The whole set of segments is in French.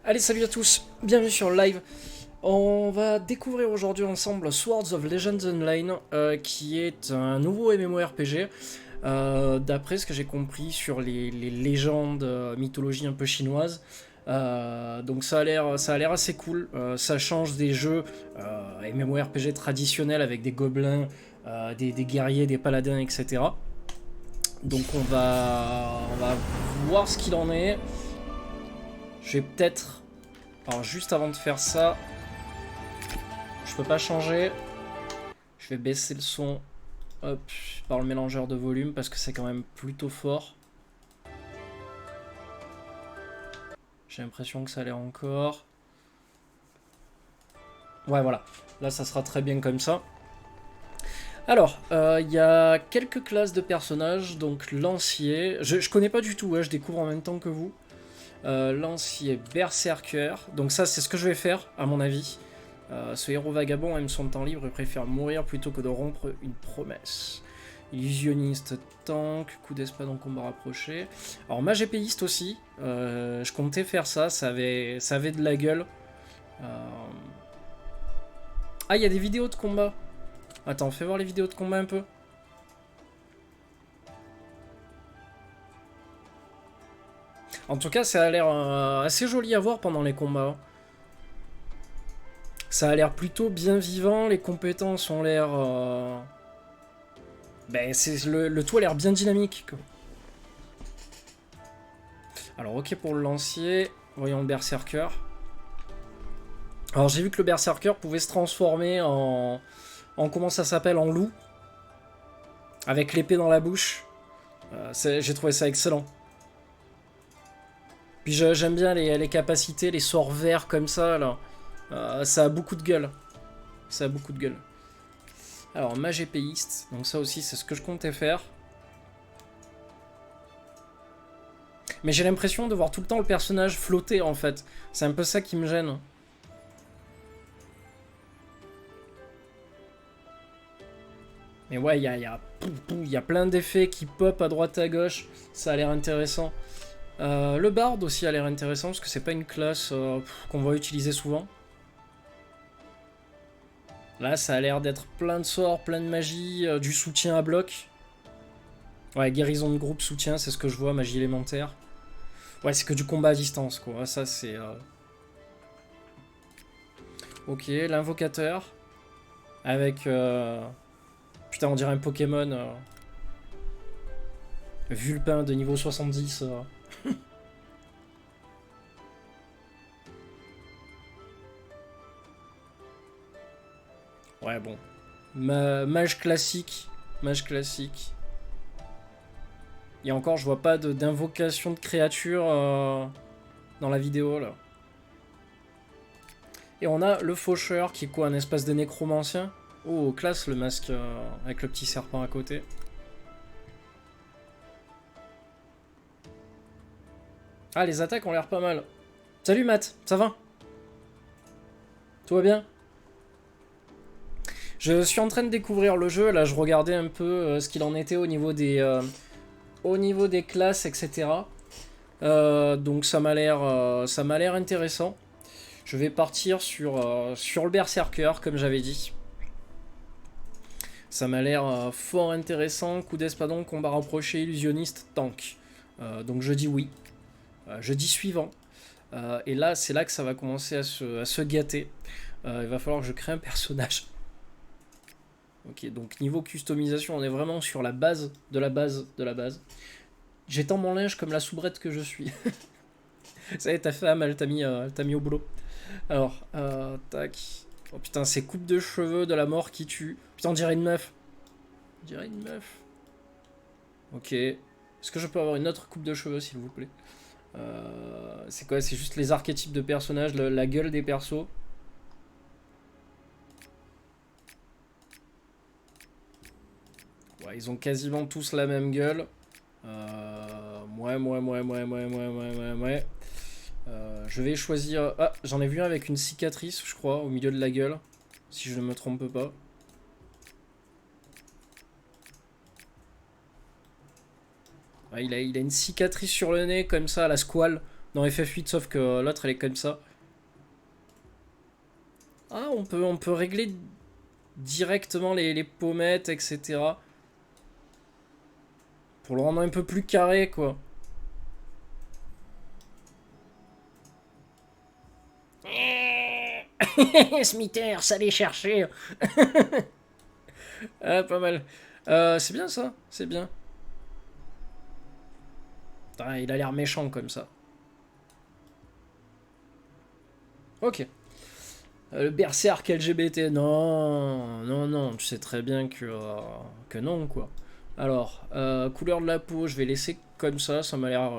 Allez, salut à tous, bienvenue sur le live. On va découvrir aujourd'hui ensemble Swords of Legends Online, qui est un nouveau MMORPG. D'après ce que j'ai compris sur les légendes, mythologie un peu chinoise. Donc ça a l'air assez cool. Ça change des jeux MMORPG traditionnels avec des gobelins, des guerriers, des paladins, etc. Donc on va voir ce qu'il en est. Je vais peut-être... Alors juste avant de faire ça, je peux pas changer. Je vais baisser le son, hop, par le mélangeur de volume parce que c'est quand même plutôt fort. J'ai l'impression que ça l'est encore. Ouais, voilà. Là, ça sera très bien comme ça. Alors, il y a quelques classes de personnages. Donc, lancier. Je connais pas du tout, ouais, je découvre en même temps que vous. Lancier, berserker. Donc, ça, c'est ce que je vais faire, à mon avis. Ce héros vagabond aime son temps libre et préfère mourir plutôt que de rompre une promesse. Illusionniste, tank, coup d'espada en combat rapproché. Alors mage épéiste aussi, je comptais faire ça, ça avait de la gueule. Euh... Ah, il y a des vidéos de combat. Attends, fais voir les vidéos de combat un peu. En tout cas, ça a l'air assez joli à voir pendant les combats. Ça a l'air plutôt bien vivant, les compétences ont l'air... Ben, le tout a l'air bien dynamique. Alors, ok pour le lancier. Voyons le berserker. Alors, j'ai vu que le berserker pouvait se transformer en comment ça s'appelle, en loup. Avec l'épée dans la bouche. J'ai trouvé ça excellent. Puis j'aime bien les capacités, les sorts verts comme ça, là. Ça a beaucoup de gueule. Ça a beaucoup de gueule. Alors, mage épéiste. Donc ça aussi, c'est ce que je comptais faire. Mais j'ai l'impression de voir tout le temps le personnage flotter, en fait. C'est un peu ça qui me gêne. Mais ouais, il y a plein d'effets qui pop à droite à gauche. Ça a l'air intéressant. Le bard aussi a l'air intéressant parce que c'est pas une classe qu'on va utiliser souvent. Là, ça a l'air d'être plein de sorts, plein de magie, du soutien à bloc. Ouais, guérison de groupe, soutien, c'est ce que je vois, magie élémentaire. Ouais, c'est que du combat à distance, quoi. Ça, c'est... Ok, l'invocateur. Avec... Putain, on dirait un Pokémon. Vulpin de niveau 70. Ouais, bon. Mage classique. Mage classique. Et encore, je vois pas d'invocation de créature dans la vidéo, là. Et on a le faucheur, qui est quoi, un espèce de nécromancien. Oh, classe le masque avec le petit serpent à côté. Ah, les attaques ont l'air pas mal. Salut Matt, ça va? Tout va bien? Je suis en train de découvrir le jeu, là je regardais un peu ce qu'il en était au niveau des classes, etc. Donc ça m'a l'air intéressant. Je vais partir sur le berserker, comme j'avais dit. Ça m'a l'air fort intéressant. Coup d'espadon, combat rapproché, illusionniste, tank. Donc je dis oui. Je dis suivant. Et là, c'est là que ça va commencer à se gâter. Il va falloir que je crée un personnage. Ok, donc niveau customisation, on est vraiment sur la base de la base de la base. J'étends mon linge comme la soubrette que je suis. Ça y est, ta femme, elle t'a mis au boulot. Alors, tac. Oh putain, c'est coupe de cheveux de la mort qui tue. Putain, on dirait une meuf. On dirait une meuf. Ok. Est-ce que je peux avoir une autre coupe de cheveux, s'il vous plaît? C'est quoi? C'est juste les archétypes de personnages, la gueule des persos. Ouais, ils ont quasiment tous la même gueule. Ouais. Je vais choisir... Ah, j'en ai vu un avec une cicatrice, je crois, au milieu de la gueule. Si je ne me trompe pas. Ouais, il a une cicatrice sur le nez, comme ça, à la squale. dans FF8, sauf que l'autre elle est comme ça. Ah, on peut régler directement les pommettes, etc. Pour le rendre un peu plus carré, quoi. Smithers, allez chercher. Ah, pas mal. C'est bien ça, c'est bien. Ah, il a l'air méchant comme ça. Ok. Le berserk LGBT, non, non, non, tu sais très bien que non, quoi. Alors, couleur de la peau, je vais laisser comme ça m'a l'air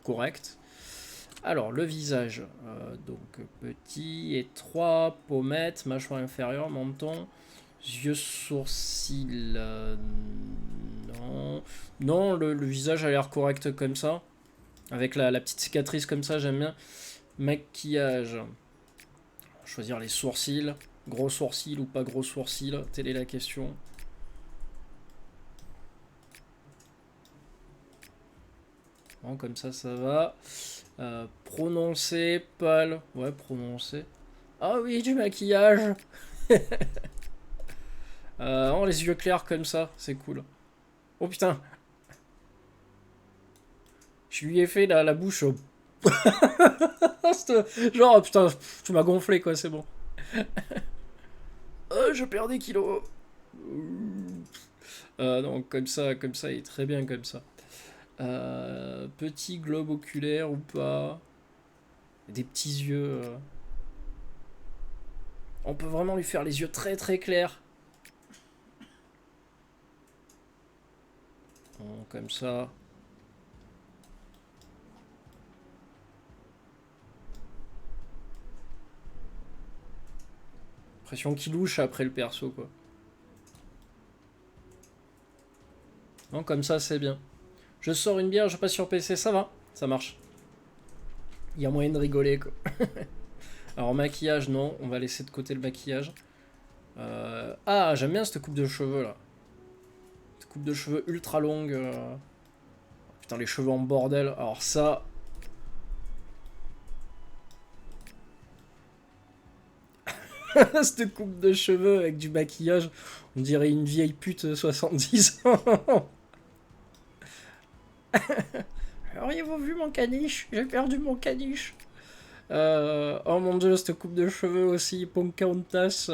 correct. Alors, le visage, donc petit, étroit, pommette, mâchoire inférieure, menton, yeux, sourcils, non. Non, le visage a l'air correct comme ça. Avec la petite cicatrice comme ça, j'aime bien. Maquillage. Choisir les sourcils. Gros sourcils ou pas gros sourcils, telle est la question. Bon, comme ça va. Prononcé, pâle. Ouais, prononcé. Ah oui, du maquillage. Oh, les yeux clairs comme ça, c'est cool. Oh putain. Je lui ai fait la bouche. Genre, oh, putain, tu m'as gonflé quoi, c'est bon. Je perds des kilos. Non, comme ça, il est très bien comme ça. Petit globe oculaire ou pas. Des petits yeux. On peut vraiment lui faire les yeux très très clairs. Bon, comme ça. Impression qu'il louche après le perso quoi. Non, comme ça c'est bien. Je sors une bière, je passe sur PC, ça va, ça marche. Il y a moyen de rigoler quoi. Alors maquillage, non, on va laisser de côté le maquillage. Ah, j'aime bien cette coupe de cheveux là. Cette coupe de cheveux ultra longue. Putain, les cheveux en bordel. Alors ça... cette coupe de cheveux avec du maquillage, on dirait une vieille pute 70 ans. Auriez-vous vu mon caniche? J'ai perdu mon caniche. Oh mon dieu, cette coupe de cheveux aussi, Pocahontas.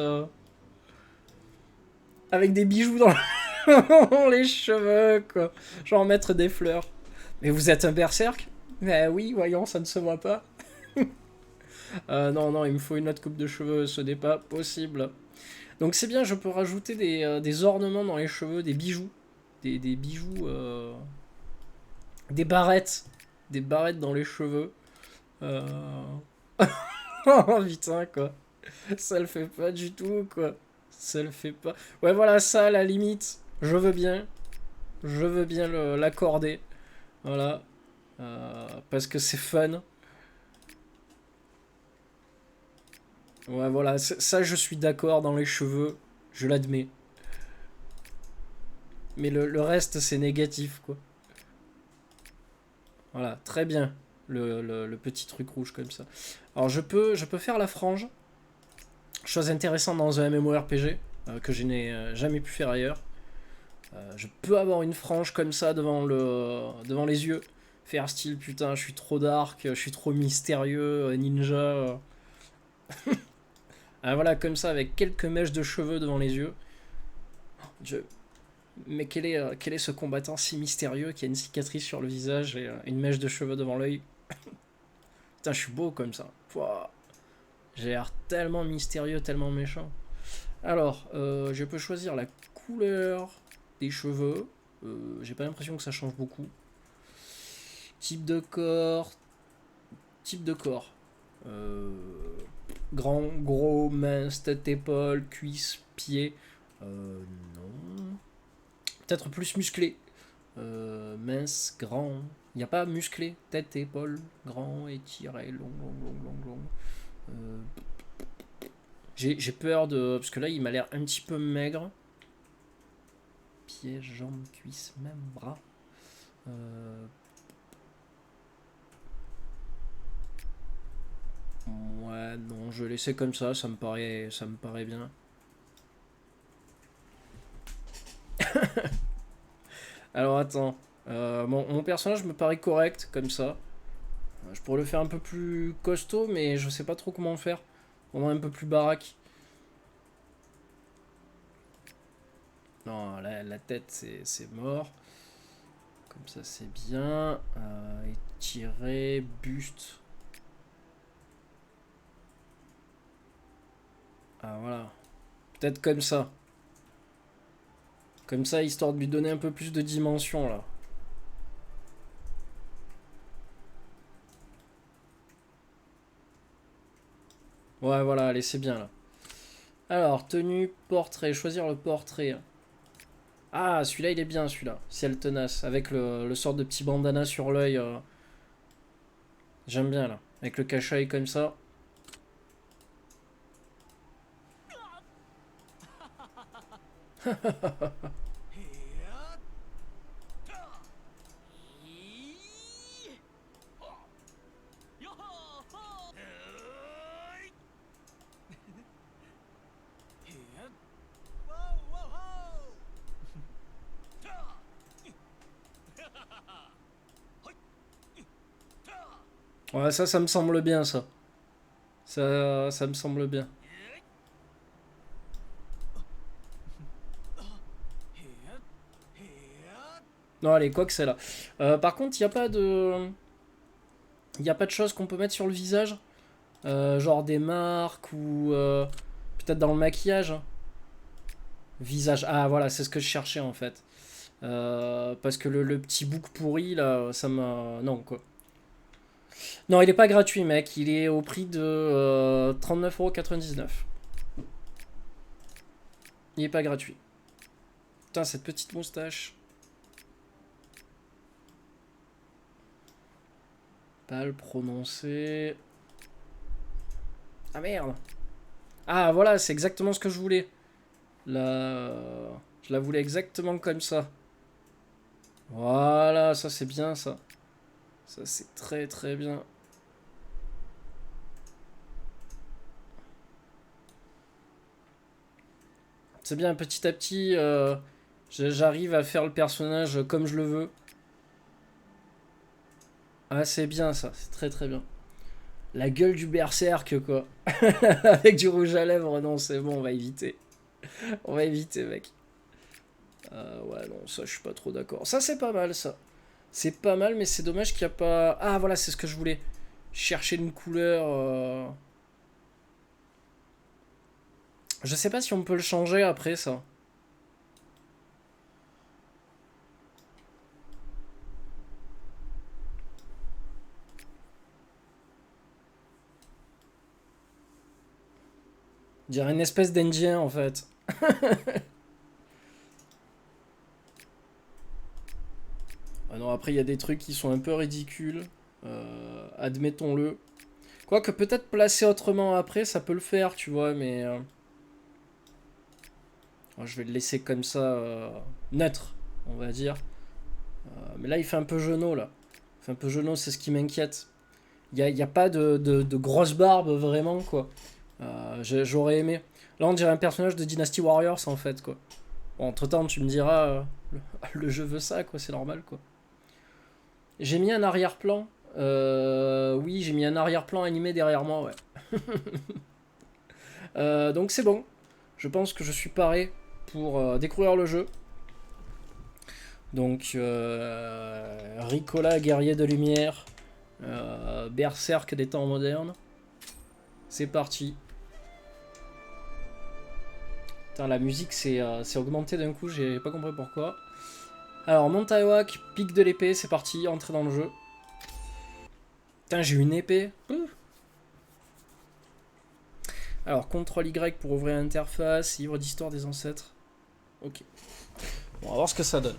Avec des bijoux dans les cheveux, quoi. Genre mettre des fleurs. Mais vous êtes un berserk? Ben oui, voyons, ça ne se voit pas. Non, non, il me faut une autre coupe de cheveux, ce n'est pas possible. Donc c'est bien, je peux rajouter des ornements dans les cheveux, des bijoux. Des bijoux... des barrettes. Des barrettes dans les cheveux. Euh... oh putain, quoi. Ça le fait pas du tout, quoi. Ça le fait pas. Ouais, voilà, ça, à la limite, je veux bien. Je veux bien l'accorder. Voilà. Parce que c'est fun. Ouais, voilà. Ça, je suis d'accord dans les cheveux. Je l'admets. Mais le reste, c'est négatif, quoi. Voilà, très bien. Le petit truc rouge comme ça. Alors, je peux faire la frange. Chose intéressante dans un MMORPG que je n'ai jamais pu faire ailleurs. Je peux avoir une frange comme ça devant les yeux. Faire style, putain, je suis trop dark, je suis trop mystérieux, ninja. Ah, voilà, comme ça, avec quelques mèches de cheveux devant les yeux. Dieu. Mais quel est ce combattant si mystérieux qui a une cicatrice sur le visage et une mèche de cheveux devant l'œil? Putain, je suis beau comme ça. Pouah. J'ai l'air tellement mystérieux, tellement méchant. Alors, je peux choisir la couleur des cheveux. J'ai pas l'impression que ça change beaucoup. Type de corps. Type de corps. Grand, gros, mince, tête, épaule, cuisse, pied. Non. Peut-être plus musclé. Mince, grand. Il n'y a pas musclé. Tête, épaule, grand, étiré, long, long, long, long, long. J'ai peur de... Parce que là, il m'a l'air un petit peu maigre. Pieds, jambes, cuisses, même bras. Ouais, non, je vais laisser comme ça me paraît bien. Alors attends, mon personnage me paraît correct comme ça. Je pourrais le faire un peu plus costaud, mais je sais pas trop comment faire. Vraiment un peu plus baraque. Non, la tête c'est mort. Comme ça c'est bien. Étirer, buste. Ah voilà. Peut-être comme ça. Comme ça, histoire de lui donner un peu plus de dimension là. Ouais, voilà, allez, c'est bien là. Alors, tenue, portrait, choisir le portrait. Ah, celui-là, il est bien, celui-là. Ciel tenace, avec le sort de petit bandana sur l'œil. J'aime bien là. Avec le cache-œil comme ça. Ouais, ça me semble bien, ça. Ça me semble bien. Non, allez, quoi que c'est là. Par contre, il n'y a pas de... Il n'y a pas de choses qu'on peut mettre sur le visage. Genre des marques ou... peut-être dans le maquillage. Visage. Ah, voilà, c'est ce que je cherchais, en fait. Parce que le petit bouc pourri, là, ça m'a... Non, quoi. Non, il est pas gratuit, mec. Il est au prix de 39,99 €. Il est pas gratuit. Putain, cette petite moustache. Pas le prononcer. Ah merde. Ah voilà, c'est exactement ce que je voulais. Là, je la voulais exactement comme ça. Voilà, ça c'est bien ça. Ça c'est très très bien. C'est bien, petit à petit, j'arrive à faire le personnage comme je le veux. Ah, c'est bien ça, c'est très très bien. La gueule du berserk, quoi. Avec du rouge à lèvres, non, c'est bon, on va éviter. On va éviter, mec. Ouais, non, ça, je suis pas trop d'accord. Ça, c'est pas mal, ça. C'est pas mal, mais c'est dommage qu'il n'y a pas... Ah, voilà, c'est ce que je voulais. Chercher une couleur... Je sais pas si on peut le changer après, ça. On dirait une espèce d'Indien, en fait. Ah non, après, il y a des trucs qui sont un peu ridicules. Admettons-le. Quoique, peut-être placer autrement après, ça peut le faire, tu vois, mais... je vais le laisser comme ça, neutre, on va dire. Mais là, il fait un peu genou, là. Il fait un peu genou, c'est ce qui m'inquiète. Il y a pas de grosse barbe, vraiment, quoi. J'aurais aimé. Là, on dirait un personnage de Dynasty Warriors, en fait, quoi. Bon, entre-temps, tu me diras, le jeu veut ça, quoi, c'est normal, quoi. J'ai mis un arrière-plan. Oui, j'ai mis un arrière-plan animé derrière moi, ouais. Donc c'est bon. Je pense que je suis paré pour découvrir le jeu. Donc, Ricola, guerrier de lumière. Berserk des temps modernes. C'est parti. Putain, la musique c'est augmenté d'un coup, j'ai pas compris pourquoi. Alors, Montaiwak, pic de l'épée, c'est parti, entrer dans le jeu. Putain, j'ai une épée. Alors, CTRL Y pour ouvrir l'interface, livre d'histoire des ancêtres. Ok. Bon, on va voir ce que ça donne.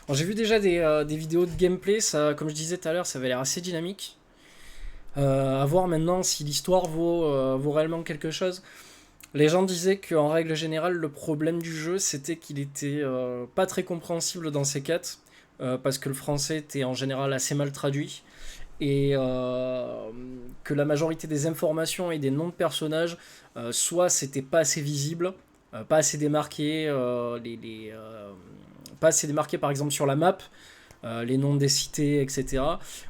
J'ai vu déjà des vidéos de gameplay, ça, comme je disais tout à l'heure, ça avait l'air assez dynamique. À voir maintenant si l'histoire vaut réellement quelque chose. Les gens disaient qu'en règle générale, le problème du jeu, c'était qu'il était pas très compréhensible dans ses quêtes, parce que le français était en général assez mal traduit. et que la majorité des informations et des noms de personnages, soit c'était pas assez visible, pas assez démarqué, pas assez démarqué par exemple sur la map, les noms des cités, etc.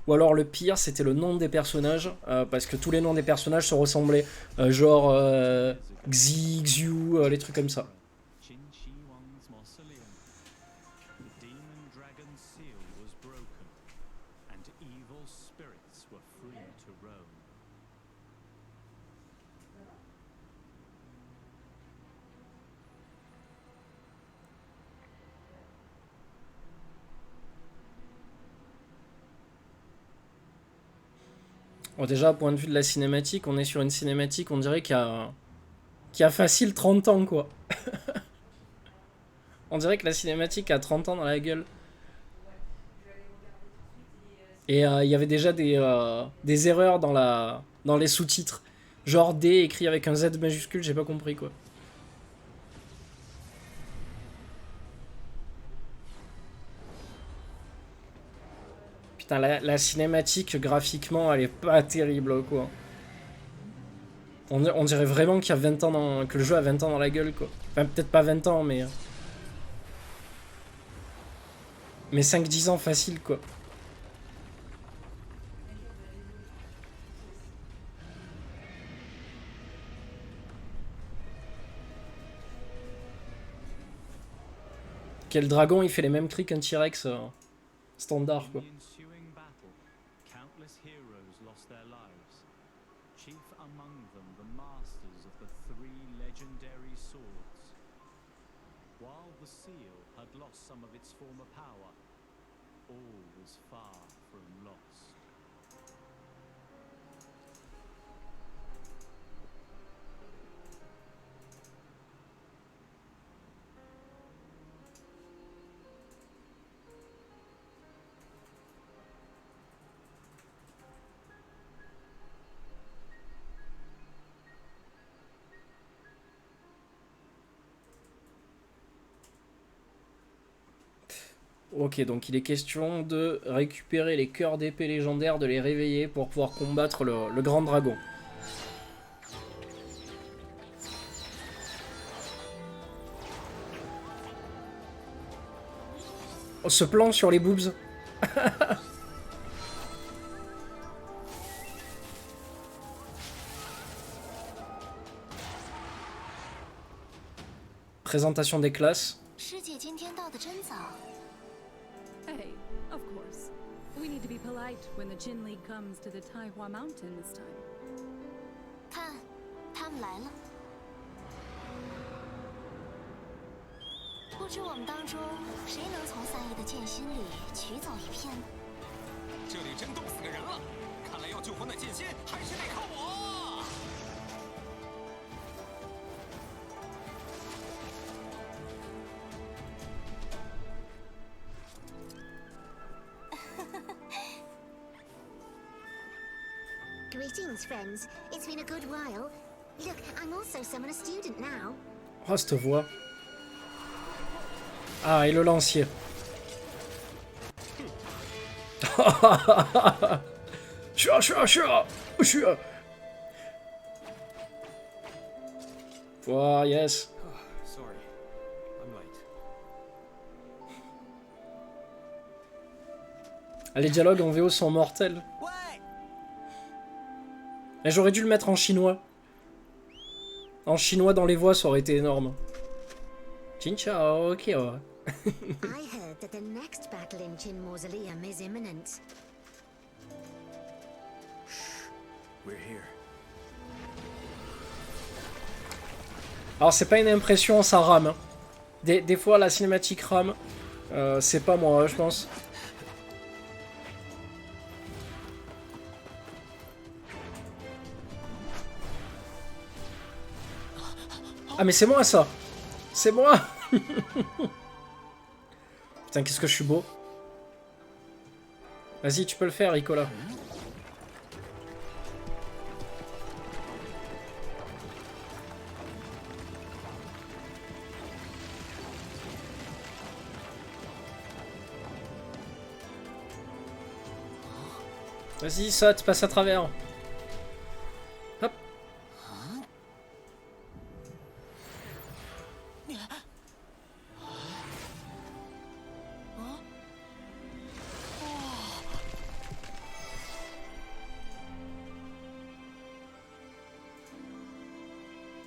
Ou alors le pire, c'était le nom des personnages, parce que tous les noms des personnages se ressemblaient, genre Xi, Xiu, les trucs comme ça. Bon, déjà, point de vue de la cinématique, on est sur une cinématique, on dirait qui a facile 30 ans, quoi. On dirait que la cinématique a 30 ans dans la gueule. Et il y avait déjà des erreurs dans les sous-titres. Genre D écrit avec un Z majuscule, j'ai pas compris, quoi. Putain, la cinématique, graphiquement, elle est pas terrible, quoi. On dirait vraiment qu'il y a 20 ans que le jeu a 20 ans dans la gueule, quoi. Enfin, peut-être pas 20 ans, mais 5-10 ans facile, quoi. Quel dragon, il fait les mêmes cris qu'un T-Rex standard, quoi. Ok, donc il est question de récupérer les cœurs d'épée légendaires, de les réveiller pour pouvoir combattre le grand dragon. Oh, ce plan sur les boobs. Présentation des classes. Hey, of course. We need to be polite when the Jin League comes to the Taihua Mountain this time. 看，他们来了。不知我们当中谁能从三爷的剑心里取走一片呢？这里真冻死个人了，看来要救活那剑心还是得靠我。 Greetings, friends. It's been a good while. Look, I'm also Summoner student now. Oh, cette voix. Ah, et le lancier. Oh, yes. Sorry, I'm late. Les dialogues en VO sont mortels. Et j'aurais dû le mettre en chinois. En chinois dans les voix, ça aurait été énorme. Jin Chao, ok. I heard that the next battle in Jin Mausoleum is imminent. We're here. Alors c'est pas une impression, ça rame. Hein. Des fois la cinématique rame. C'est pas moi, je pense. Ah mais c'est moi ça. C'est moi. Putain, qu'est-ce que je suis beau. Vas-y, tu peux le faire, Ricola. Vas-y, saute, passe à travers. Hop.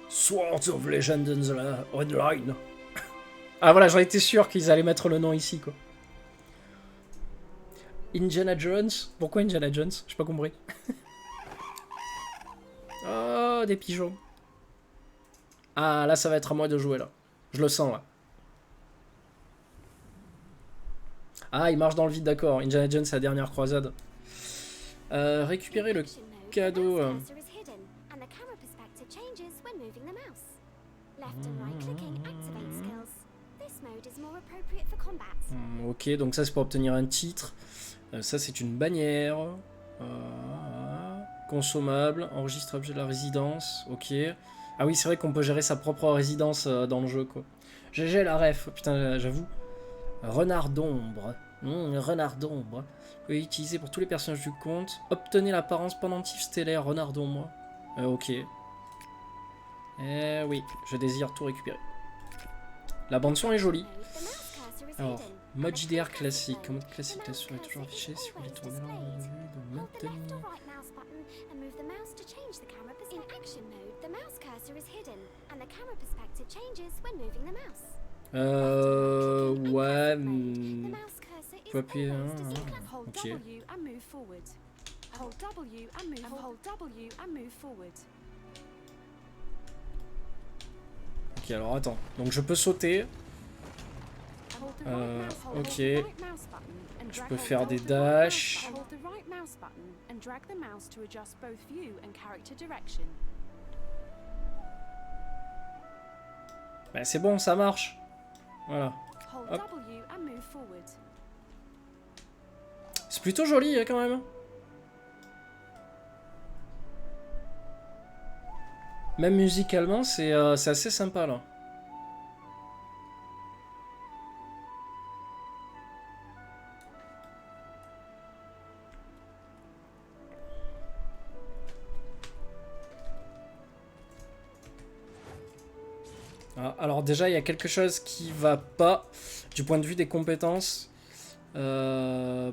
Swords of Legend Online. Ah voilà, j'en étais sûr qu'ils allaient mettre le nom ici, quoi. Indiana Jones? Pourquoi Indiana Jones? J'ai pas compris. Oh, des pigeons. Ah, là, ça va être à moi de jouer, là. Je le sens, là. Ah, il marche dans le vide, d'accord. Indiana Jones, c'est la dernière croisade. Récupérer le cadeau. Ok, donc ça, c'est pour obtenir un titre. Ça, c'est une bannière. Consommable. Enregistre objet de la résidence. Ok. Ah oui, c'est vrai qu'on peut gérer sa propre résidence dans le jeu, quoi. GG la ref. Putain, j'avoue. Renard d'ombre. Renard d'ombre. Vous pouvez l'utiliser pour tous les personnages du compte. Obtenez l'apparence pendentif stellaire. Renard d'ombre. Ok. Eh oui, je désire tout récupérer. La bande son est jolie. Alors, mode JDR classique. En mode classique, la souris est toujours affichée. Si vous voulez tourner là, de maintenir. Ouais. Faut appuyer. Ok. Ok, alors attends. Donc je peux sauter. Ok. Je peux faire des dashs. Bah, c'est bon, ça marche. Voilà. Hop. C'est plutôt joli quand même. Même musicalement, c'est assez sympa là. Ah, alors déjà, il y a quelque chose qui va pas du point de vue des compétences. Alors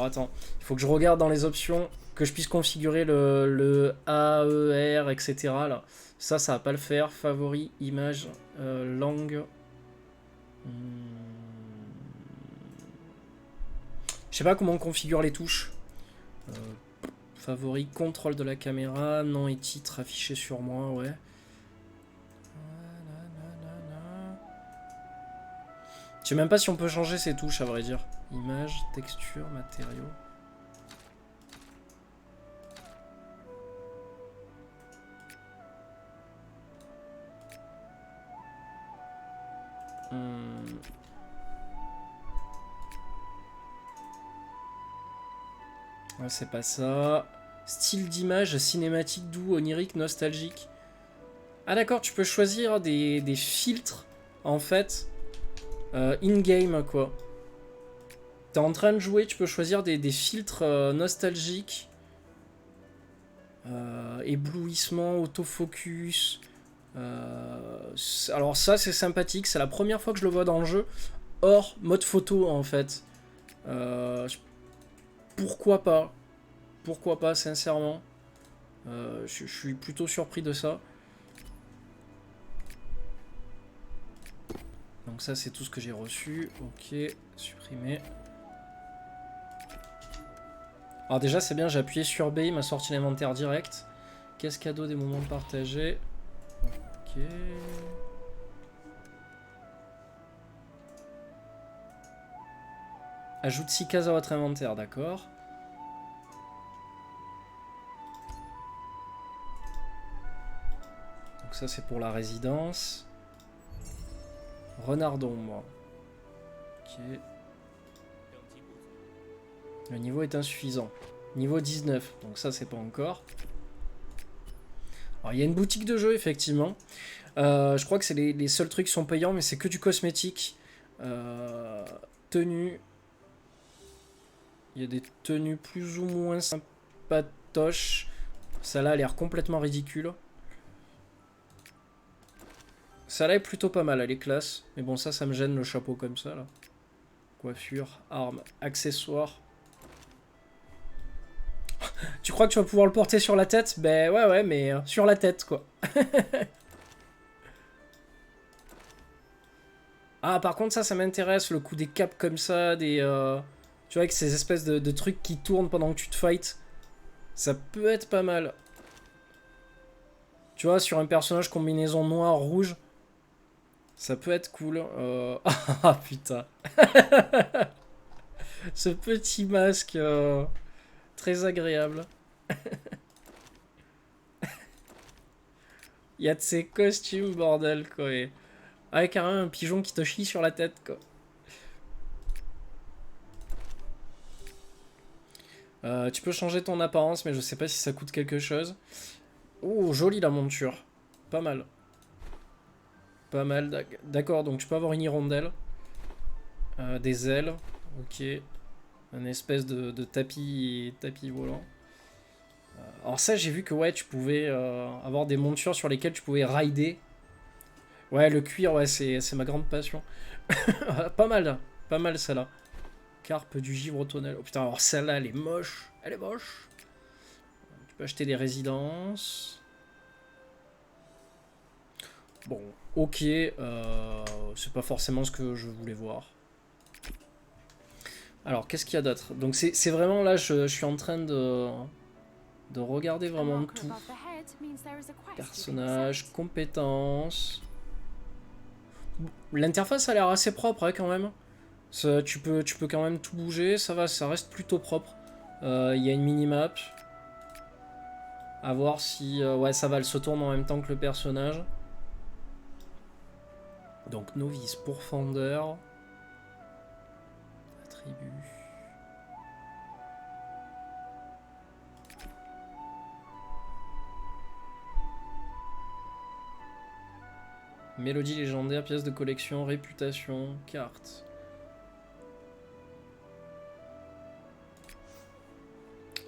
attends, il faut que je regarde dans les options que je puisse configurer le AER, etc. Là. Ça va pas le faire. Favori, image, langue. Je sais pas comment on configure les touches. Favori, contrôle de la caméra, nom et titre affiché sur moi, ouais. Je sais même pas si on peut changer ces touches à vrai dire. Image, texture, matériaux. Ouais, c'est pas ça. Style d'image, cinématique, doux, onirique, nostalgique. Ah d'accord, tu peux choisir des filtres en fait. In-game quoi. T'es en train de jouer, tu peux choisir des filtres nostalgiques. Éblouissement, autofocus. Alors ça c'est sympathique, c'est la première fois que je le vois dans le jeu. Hors mode photo en fait. Pourquoi pas? Pourquoi pas sincèrement. Je suis plutôt surpris de ça. Donc ça c'est tout ce que j'ai reçu. Ok, supprimer. Alors déjà c'est bien, j'ai appuyé sur B, il m'a sorti l'inventaire direct. Caisse cadeau des moments partagés. Ok. Ajoute 6 cases à votre inventaire, d'accord. Donc ça c'est pour la résidence. Renard d'ombre. Ok. Le niveau est insuffisant. Niveau 19, donc ça c'est pas encore. Alors il y a une boutique de jeux effectivement. Je crois que c'est les seuls trucs qui sont payants, mais c'est que du cosmétique. Tenue. Il y a des tenues plus ou moins sympatoches. Celle-là a l'air complètement ridicule. Celle-là est plutôt pas mal, elle est classe. Mais bon, ça me gêne le chapeau comme ça, là. Coiffure, armes, accessoires. Tu crois que tu vas pouvoir le porter sur la tête? Ben ouais, mais sur la tête, quoi. Ah, par contre, ça m'intéresse, le coup des capes comme ça, des... Tu vois, avec ces espèces de trucs qui tournent pendant que tu te fights. Ça peut être pas mal. Tu vois, sur un personnage combinaison noir-rouge. Ça peut être cool. Ah, putain. Ce petit masque... très agréable. Il y a de ces costumes, bordel, quoi. Et... avec carrément un pigeon qui te chie sur la tête, quoi. Tu peux changer ton apparence, mais je sais pas si ça coûte quelque chose. Oh, jolie la monture. Pas mal. Pas mal, d'accord, donc tu peux avoir une hirondelle. Des ailes, ok. Un espèce de tapis volant. Alors ça, j'ai vu que ouais, tu pouvais avoir des montures sur lesquelles tu pouvais rider. Ouais, le cuir, ouais, c'est ma grande passion. Pas mal celle-là. Carpe du givre tonnel. Oh putain, alors celle-là, elle est moche. Elle est moche. Tu peux acheter des résidences. Bon, ok. C'est pas forcément ce que je voulais voir. Alors, qu'est-ce qu'il y a d'autre? Donc c'est vraiment là, je suis en train de regarder vraiment tout. Personnage, compétences. L'interface a l'air assez propre hein, quand même. Ça, tu peux quand même tout bouger, ça va, ça reste plutôt propre. Il y a une minimap. À voir si ouais, ça va, elle se tourne en même temps que le personnage. Donc novice, pourfendeur. Attribut. Mélodie légendaire, pièce de collection, réputation, carte.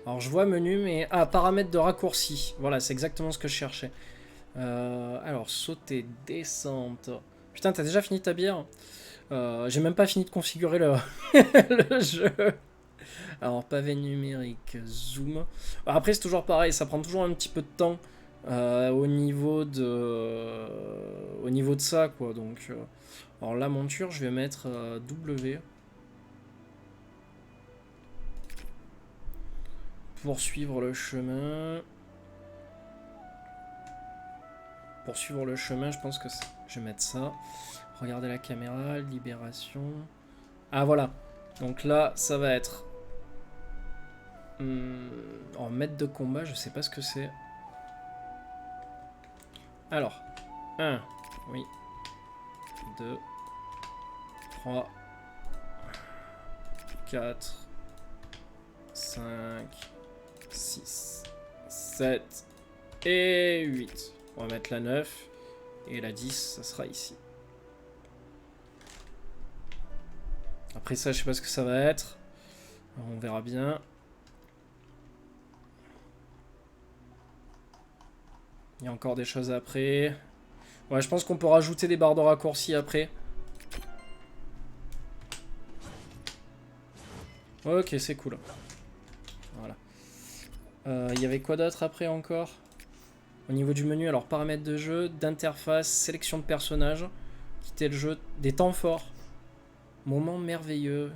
Alors je vois menu, mais... ah, paramètres de raccourci. Voilà, c'est exactement ce que je cherchais. Alors, sauter, descente. Putain, t'as déjà fini ta bière? J'ai même pas fini de configurer le, le jeu. Alors, pavé numérique, zoom. Alors, après, c'est toujours pareil, ça prend toujours un petit peu de temps. Au niveau de ça quoi, donc alors la monture je vais mettre W. Poursuivre le chemin, je pense que je vais mettre ça. Regardez la caméra, libération. Ah voilà, donc là ça va être en maître de combat, je sais pas ce que c'est. Alors, 1, oui, 2, 3, 4, 5, 6, 7 et 8. On va mettre la 9 et la 10, ça sera ici. Après ça, je sais pas ce que ça va être. On verra bien. Il y a encore des choses après. Ouais, je pense qu'on peut rajouter des barres de raccourci après. Ok, c'est cool. Voilà. Il y avait quoi d'autre après encore? Au niveau du menu, alors paramètres de jeu, d'interface, sélection de personnages. Quitter le jeu, des temps forts. Moment merveilleux.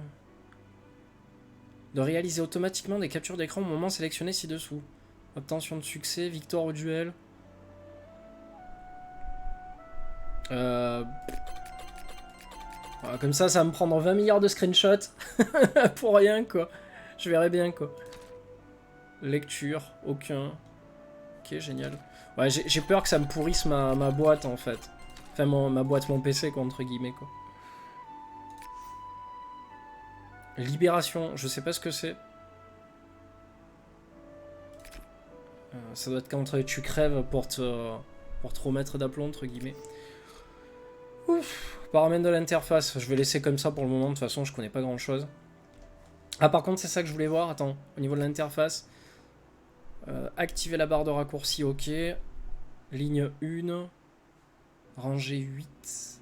De réaliser automatiquement des captures d'écran au moment sélectionné ci-dessous. Obtention de succès, victoire au duel. Voilà, comme ça va me prendre 20 milliards de screenshots. Pour rien, quoi. Je verrai bien, quoi. Lecture, aucun. Ok, génial. Ouais, j'ai peur que ça me pourrisse ma boîte, en fait. Enfin, ma boîte, mon PC, quoi, entre guillemets, quoi. Libération, je sais pas ce que c'est. Ça doit être quand tu crèves pour te remettre d'aplomb, entre guillemets. Ouf. Paramètres de l'interface, je vais laisser comme ça pour le moment, de toute façon je connais pas grand chose. Ah, par contre, c'est ça que je voulais voir. Attends, au niveau de l'interface. Activer la barre de raccourci, ok. Ligne 1. Rangée 8.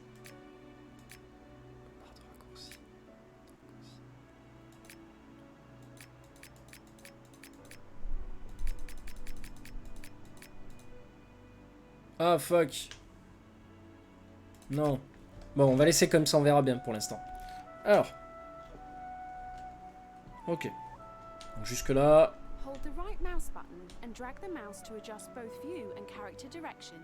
Barre de raccourci. Ah, fuck. Non. Bon, on va laisser comme ça, on verra bien pour l'instant. Alors. Ok. Donc jusque là. Hold the right mouse button and drag the mouse to adjust both view and character direction.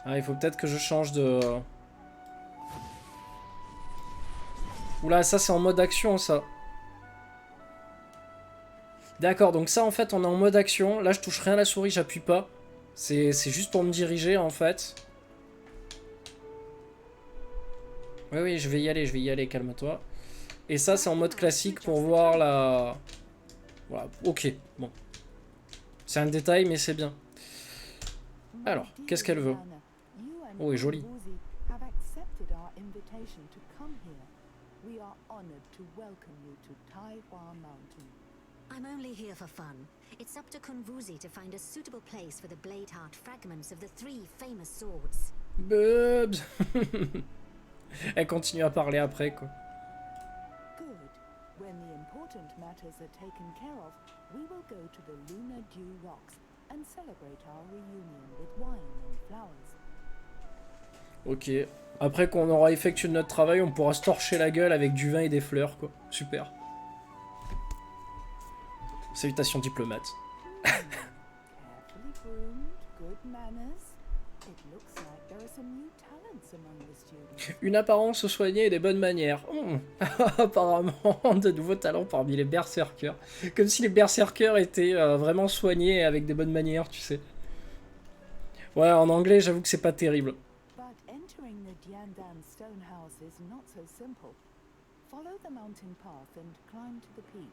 Ah, il faut peut-être que je change de... Oula, ça c'est en mode action, ça. D'accord, donc ça en fait on est en mode action. Là je touche rien à la souris, j'appuie pas. C'est juste pour me diriger en fait. Oui, oui, je vais y aller, calme-toi. Et ça c'est en mode classique pour voir la... Voilà, ok, bon. C'est un détail mais c'est bien. Alors, qu'est-ce qu'elle veut? Oh, elle est jolie. I'm only here for fun. It's up to Kunvuzi to find a suitable place for the blade-heart fragments of the 3 famous swords. Bubs. Elle continue à parler après, quoi. Good. When the important matters are taken care of, we will go to the Lunar Dew Rocks and celebrate our reunion with wine and flowers. Ok. Après qu'on aura effectué notre travail, on pourra se torcher la gueule avec du vin et des fleurs, quoi. Super. Salutations diplomates. Carefully groomed, good manners. It looks like there are some new talents among the students. Une apparence soignée et des bonnes manières. Apparemment, de nouveaux talents parmi les berserkers. Comme si les berserkers étaient vraiment soignés et avec des bonnes manières, tu sais. Ouais, en anglais, j'avoue que c'est pas terrible. But entering the Diandan stone house is not so simple. Follow the mountain path and climb to the peak.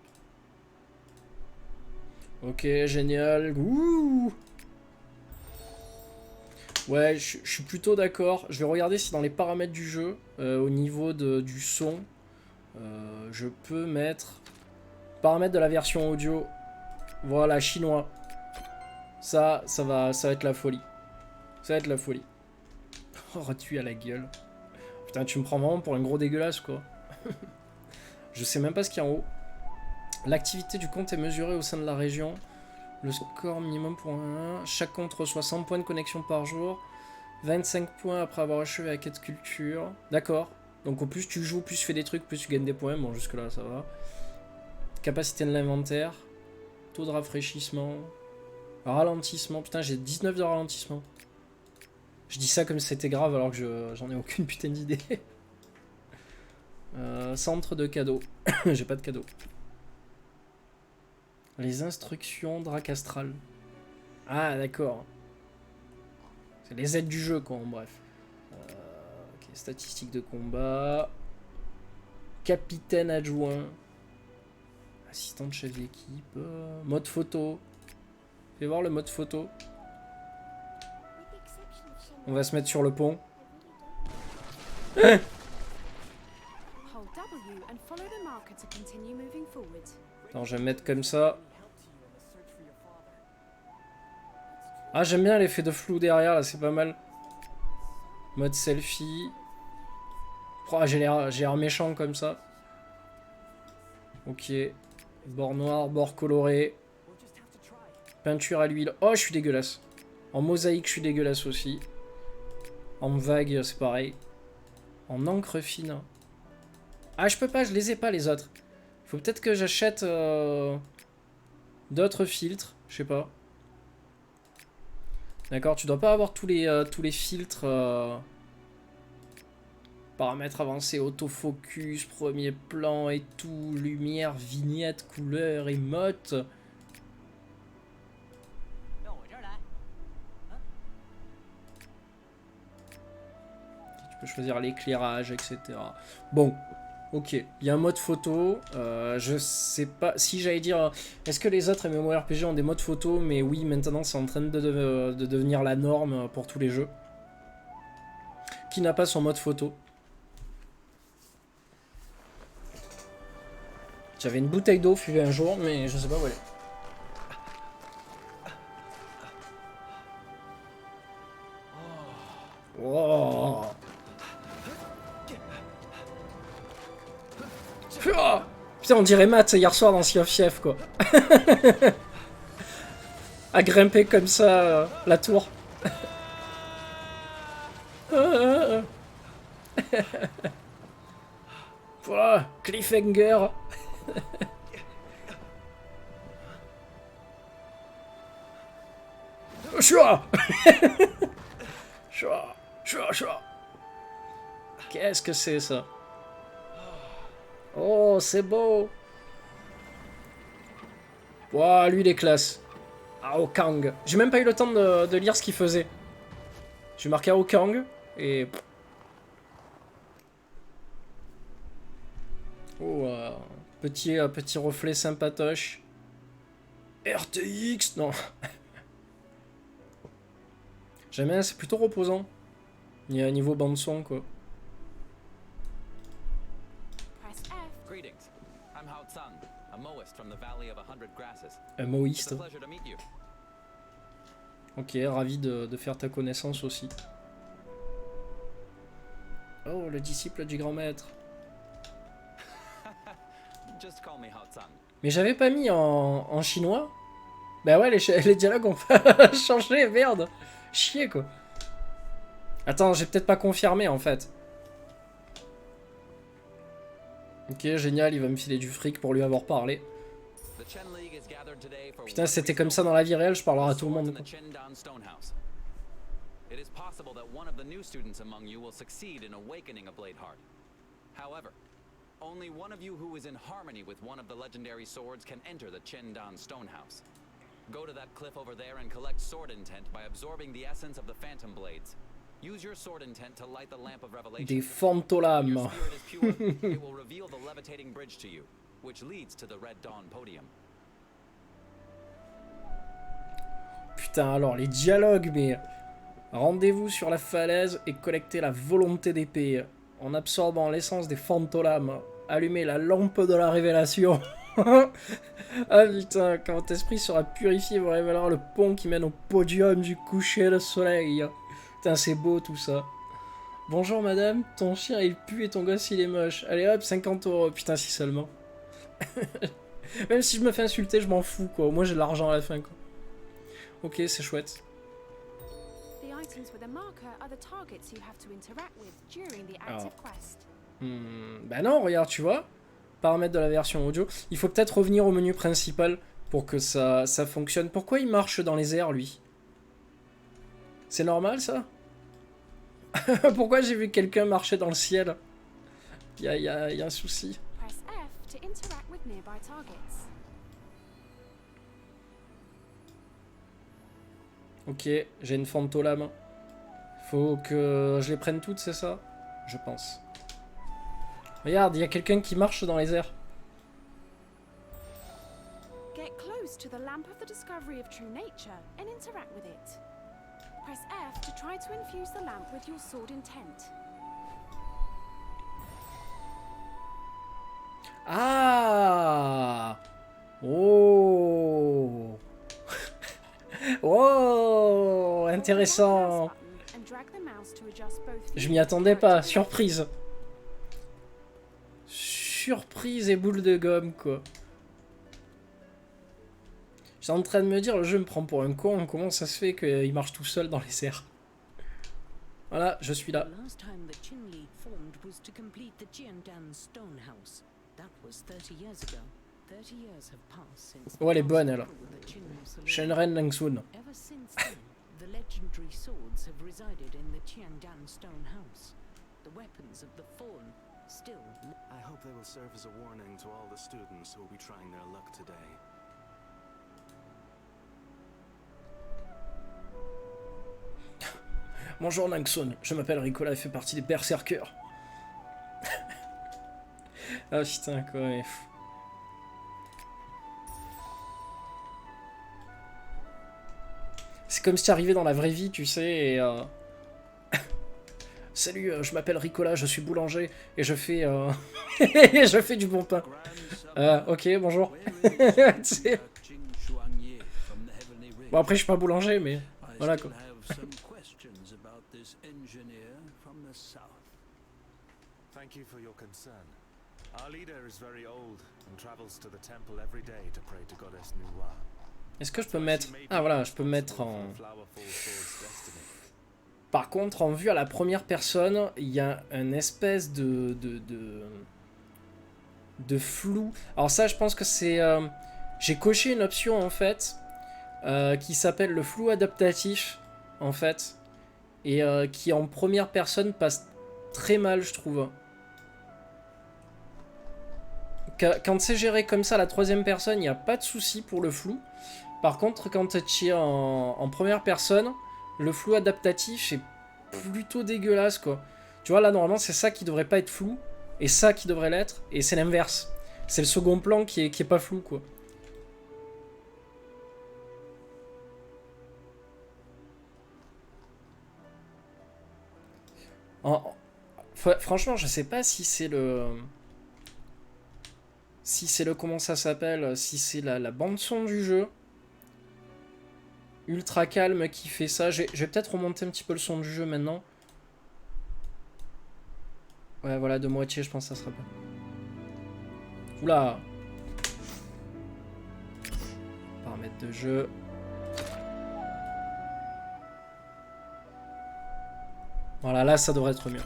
Ok, génial. Ouh. Ouais, je suis plutôt d'accord. Je vais regarder si dans les paramètres du jeu, au niveau du son, je peux mettre paramètres de la version audio. Voilà, chinois. Ça va être la folie. Ça va être la folie. Oh, tu à la gueule. Putain, tu me prends vraiment pour un gros dégueulasse, quoi. Je sais même pas ce qu'il y a en haut. L'activité du compte est mesurée au sein de la région. Le score minimum pour un. Chaque compte reçoit 100 points de connexion par jour. 25 points après avoir achevé la quête culture. D'accord. Donc au plus tu joues, plus tu fais des trucs, plus tu gagnes des points. Bon, jusque là ça va. Capacité de l'inventaire. Taux de rafraîchissement. Ralentissement. Putain, j'ai 19 de ralentissement. Je dis ça comme si c'était grave alors que j'en ai aucune putain d'idée. Centre de cadeaux. J'ai pas de cadeaux. Les instructions Drac Astral. Ah, d'accord. C'est les aides du jeu, quoi, en bref. Ok, statistiques de combat. Capitaine adjoint. Assistant de chef d'équipe. Mode photo. Fais voir le mode photo. On va se mettre sur le pont. Hold W and follow the marker to continue moving forward. Attends, je vais me mettre comme ça. Ah, j'aime bien l'effet de flou derrière, là, c'est pas mal. Mode selfie. Oh, j'ai l'air méchant comme ça. Ok. Bord noir, bord coloré. Peinture à l'huile. Oh, je suis dégueulasse. En mosaïque, je suis dégueulasse aussi. En vague, c'est pareil. En encre fine. Ah, je peux pas, je les ai pas les autres. Faut peut-être que j'achète d'autres filtres, je sais pas. D'accord, tu dois pas avoir tous les filtres. Paramètres avancés, autofocus, premier plan et tout, lumière, vignette, couleur, emote. Tu peux choisir l'éclairage, etc. Bon. Ok, il y a un mode photo, je sais pas, si j'allais dire, est-ce que les autres MMORPG ont des modes photo, mais oui, maintenant c'est en train de devenir la norme pour tous les jeux. Qui n'a pas son mode photo? J'avais une bouteille d'eau fumée un jour, mais je sais pas où elle est. Oh. Ah. Putain, on dirait Matt hier soir dans Sea of Chef, quoi. À grimper comme ça la tour. Voilà, cliffhanger. Choua. Choua, choua, choua. Qu'est-ce que c'est ça? Oh, c'est beau. Ouah, lui il est classe. Aokang. J'ai même pas eu le temps de lire ce qu'il faisait. J'ai marqué Aokang et... Oh, petit reflet sympatoche. RTX, non. Jamais, c'est plutôt reposant. Il y a un niveau bande son, quoi. Press F. Greetings. I'm Hao Tsang, a Moist from the Valley of 100 Grasses. Un It's moïste. a pleasure to meet you. Ok, ravi de faire ta connaissance aussi. Oh, le disciple du grand maître. Just call me Hao Tsang. Mais j'avais pas mis en chinois. Bah ouais, les dialogues ont pas changé, merde. Chier, quoi. Attends, j'ai peut-être pas confirmé, en fait. Ok, génial, il va me filer du fric pour lui avoir parlé. The Chen League is gathered today for Putain, si c'était comme ça dans la vie réelle, je parlerai à tout le monde, quoi. Chendan Stonehouse. It is possible that one of the new students among you will succeed in awakening a Bladeheart. However, only one of you who is in harmony with one of the legendary swords can enter the Chendan Stonehouse. Go to that cliff over there and collect sword intent by absorbing the essence of the Phantom Blades. Use your sword intent to light the lamp of revelation. Des When fantolames. your spirit is pure, it will reveal the levitating bridge to you, which leads to the Red Dawn podium. Putain, alors, les dialogues, mais... Rendez-vous sur la falaise et collectez la volonté d'épée. En absorbant l'essence des fantolames. Allumez la lampe de la révélation. Ah putain, quand votre esprit sera purifié, vous révélera le pont qui mène au podium du coucher de soleil. Putain, c'est beau tout ça. Bonjour madame, ton chien il pue et ton gosse il est moche. Allez hop, 50 €. Putain, si seulement. Même si je me fais insulter, je m'en fous quoi. Au moins j'ai de l'argent à la fin quoi. Ok, c'est chouette. The items with a marker are the targets you have to interact with during the active quest. Bah non, regarde, tu vois. Paramètres de la version audio. Il faut peut-être revenir au menu principal pour que ça fonctionne. Pourquoi il marche dans les airs, lui? C'est normal, ça? Pourquoi j'ai vu quelqu'un marcher dans le ciel? Il y a un souci. Press F to interact with nearby targets. Ok, j'ai une fantolame. Faut que je les prenne toutes, c'est ça? Je pense. Regarde, il y a quelqu'un qui marche dans les airs. Get close to the lamp of the discovery of true nature and interact with it. Press F to try to infuse the lamp with your sword intent. Ah! Oh! Oh! Intéressant! And drag the mouse to adjust both Je view m'y and attendais pas. character Surprise. Surprise et boule de gomme, quoi. J'étais en train de me dire, le jeu me prend pour un con. Comment ça se fait qu'il marche tout seul dans les airs? Voilà, je suis là. The last time the Qin League formed was to complete the Jiandan Stonehouse. That was 30 years ago. 30 years have passed since the Oh, elle est last bonne, elle. battle with the Qin Mausoleum. Shenren Langsun. Ever since then, the legendary swords have resided in the Jiandan Stonehouse. The weapons of the Fallen still. I hope they will serve as a warning to all the students who will be trying their luck today. Bonjour Langsun, je m'appelle Ricola et fais partie des berserkers. Ah putain quoi, mais... C'est comme si t'arrivais dans la vraie vie, tu sais, et... Salut, je m'appelle Ricola, je suis boulanger, et je fais... et je fais du bon pain. Ok, bonjour. C'est- Bon, après, je suis pas boulanger, mais voilà quoi. Thank you for your concern. Our leader is very old and travels to the temple every day to pray to goddess Nuwa. Est-ce que je peux mettre... Ah voilà, je peux mettre en... Par contre, en vue à la première personne, il y a une espèce de flou. Alors ça, je pense que c'est... J'ai coché une option, en fait, qui s'appelle le flou adaptatif, en fait. Et qui, en première personne, passe très mal, je trouve. Quand c'est géré comme ça, la troisième personne, il n'y a pas de souci pour le flou. Par contre, quand tu es en première personne, le flou adaptatif est plutôt dégueulasse, quoi. Tu vois, là, normalement, c'est ça qui devrait pas être flou, et ça qui devrait l'être, et c'est l'inverse. C'est le second plan qui est pas flou, quoi. Franchement, je sais pas si c'est le... Si c'est le... Comment ça s'appelle? Si c'est la bande-son du jeu. Ultra calme qui fait ça. Je vais peut-être remonter un petit peu le son du jeu maintenant. Ouais, voilà, de moitié, je pense que ça sera pas. Oula. Paramètres de jeu. Voilà, là, ça devrait être mieux.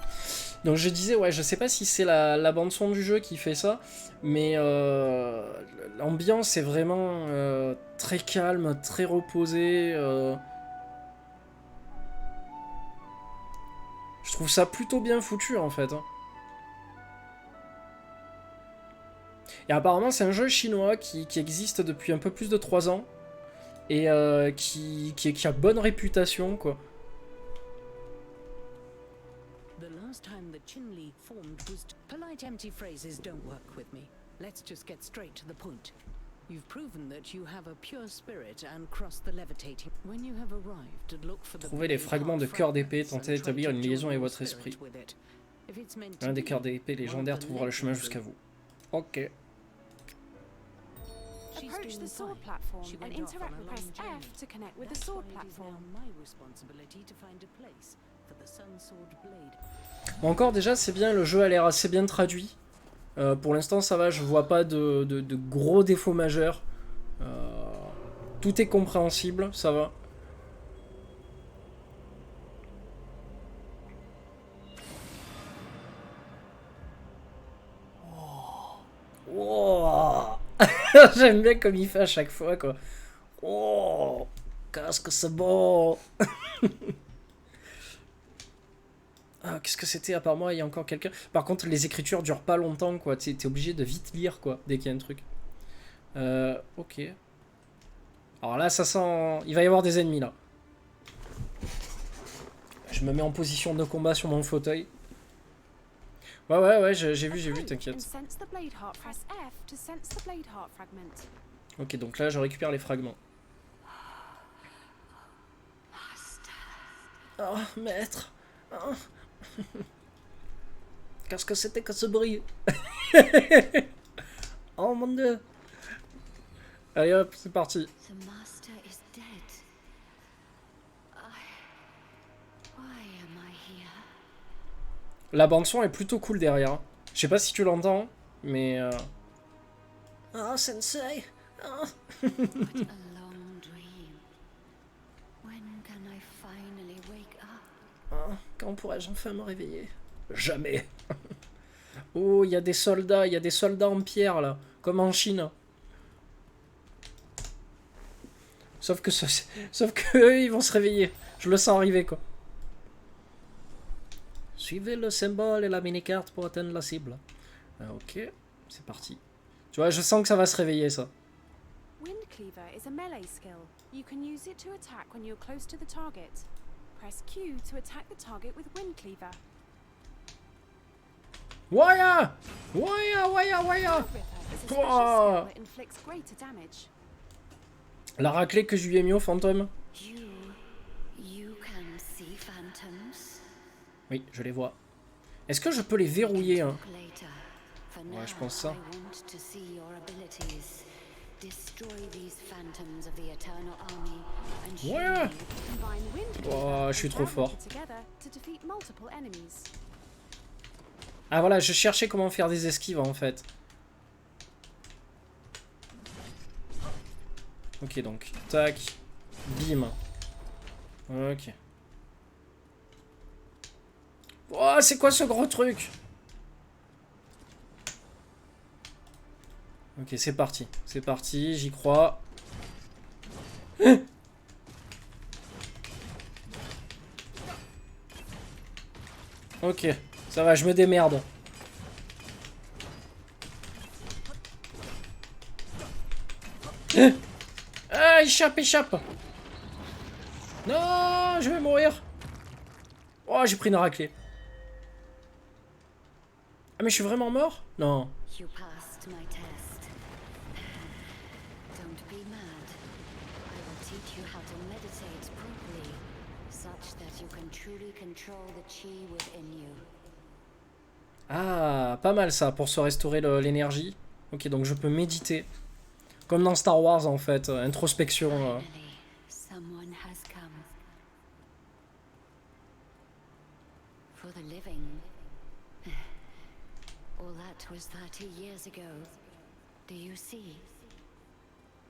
Donc je disais, ouais, je sais pas si c'est la bande-son du jeu qui fait ça, mais l'ambiance est vraiment très calme, très reposée. Je trouve ça plutôt bien foutu, en fait. Et apparemment, c'est un jeu chinois qui existe depuis un peu plus de 3 ans, et qui a bonne réputation, quoi. The last time the Chinli formed was... Polite empty phrases don't work with me. Let's just get straight to the point. You've proven that you have a pure spirit and crossed the levitating. When you have arrived, look for the... Trouvez les fragments de cœur d'épée, tentez d'établir une liaison avec votre esprit. Un des cœurs d'épée légendaires trouvera le chemin jusqu'à vous. Ok. Approach the sword platform and interact with press F to connect with the sword platform. Bon, encore déjà, c'est bien, le jeu a l'air assez bien traduit. Pour l'instant, ça va, je vois pas de gros défauts majeurs. Tout est compréhensible, ça va. Oh. J'aime bien comme il fait à chaque fois, quoi. Oh, qu'est-ce que c'est bon. Ah, qu'est-ce que c'était? À part moi, il y a encore quelqu'un. Par contre, les écritures durent pas longtemps, quoi. T'es obligé de vite lire, quoi, dès qu'il y a un truc. Ok. Alors là, ça sent... Il va y avoir des ennemis, là. Je me mets en position de combat sur mon fauteuil. Ouais, j'ai vu, t'inquiète. Ok, donc là, je récupère les fragments. Oh, maître. Oh. Qu'est-ce que c'était que ce bruit? Oh mon dieu. Allez hop, c'est parti. La bande son est plutôt cool derrière. Je sais pas si tu l'entends, mais... Oh, sensei. Oh. Oh, quand pourrais-je enfin me réveiller? Jamais. Oh, il y a des soldats en pierre là, comme en Chine. Sauf que eux, ils vont se réveiller. Je le sens arriver, quoi. Suivez le symbole et la mini-carte pour atteindre la cible. Ok, c'est parti. Tu vois, je sens que ça va se réveiller, ça. Wind Cleaver is a melee skill. You can use it to attack when you're close to the target. Press Q to attack the target with Wind Cleaver. Waya! Waya! Oh. La raclée que je lui ai mis au fantôme. Oui, je les vois. Est-ce que je peux les verrouiller, hein? Ouais, je pense ça. I want to see your abilities. Destroy these phantoms of the Eternal Army and show Ouais. me Combine wind Oh, je suis trop fort. together to defeat multiple enemies. Ah voilà, je cherchais comment faire des esquives en fait. Ok, donc, tac, bim. Ok. Oh, c'est quoi ce gros truc? Ok, c'est parti, j'y crois. Ok, ça va, je me démerde. Ah, échappe, échappe. Non, je vais mourir. Oh, j'ai pris une raclée. Ah, mais je suis vraiment mort? Non. You passed my test. Don't be mad. I will teach you how to meditate properly, such that you can truly control the chi within you. Ah, pas mal ça, pour se restaurer l'énergie. Ok, donc je peux méditer. Comme dans Star Wars en fait, introspection. Finally, someone has come. For the living. All that was 30 years ago. Do you see?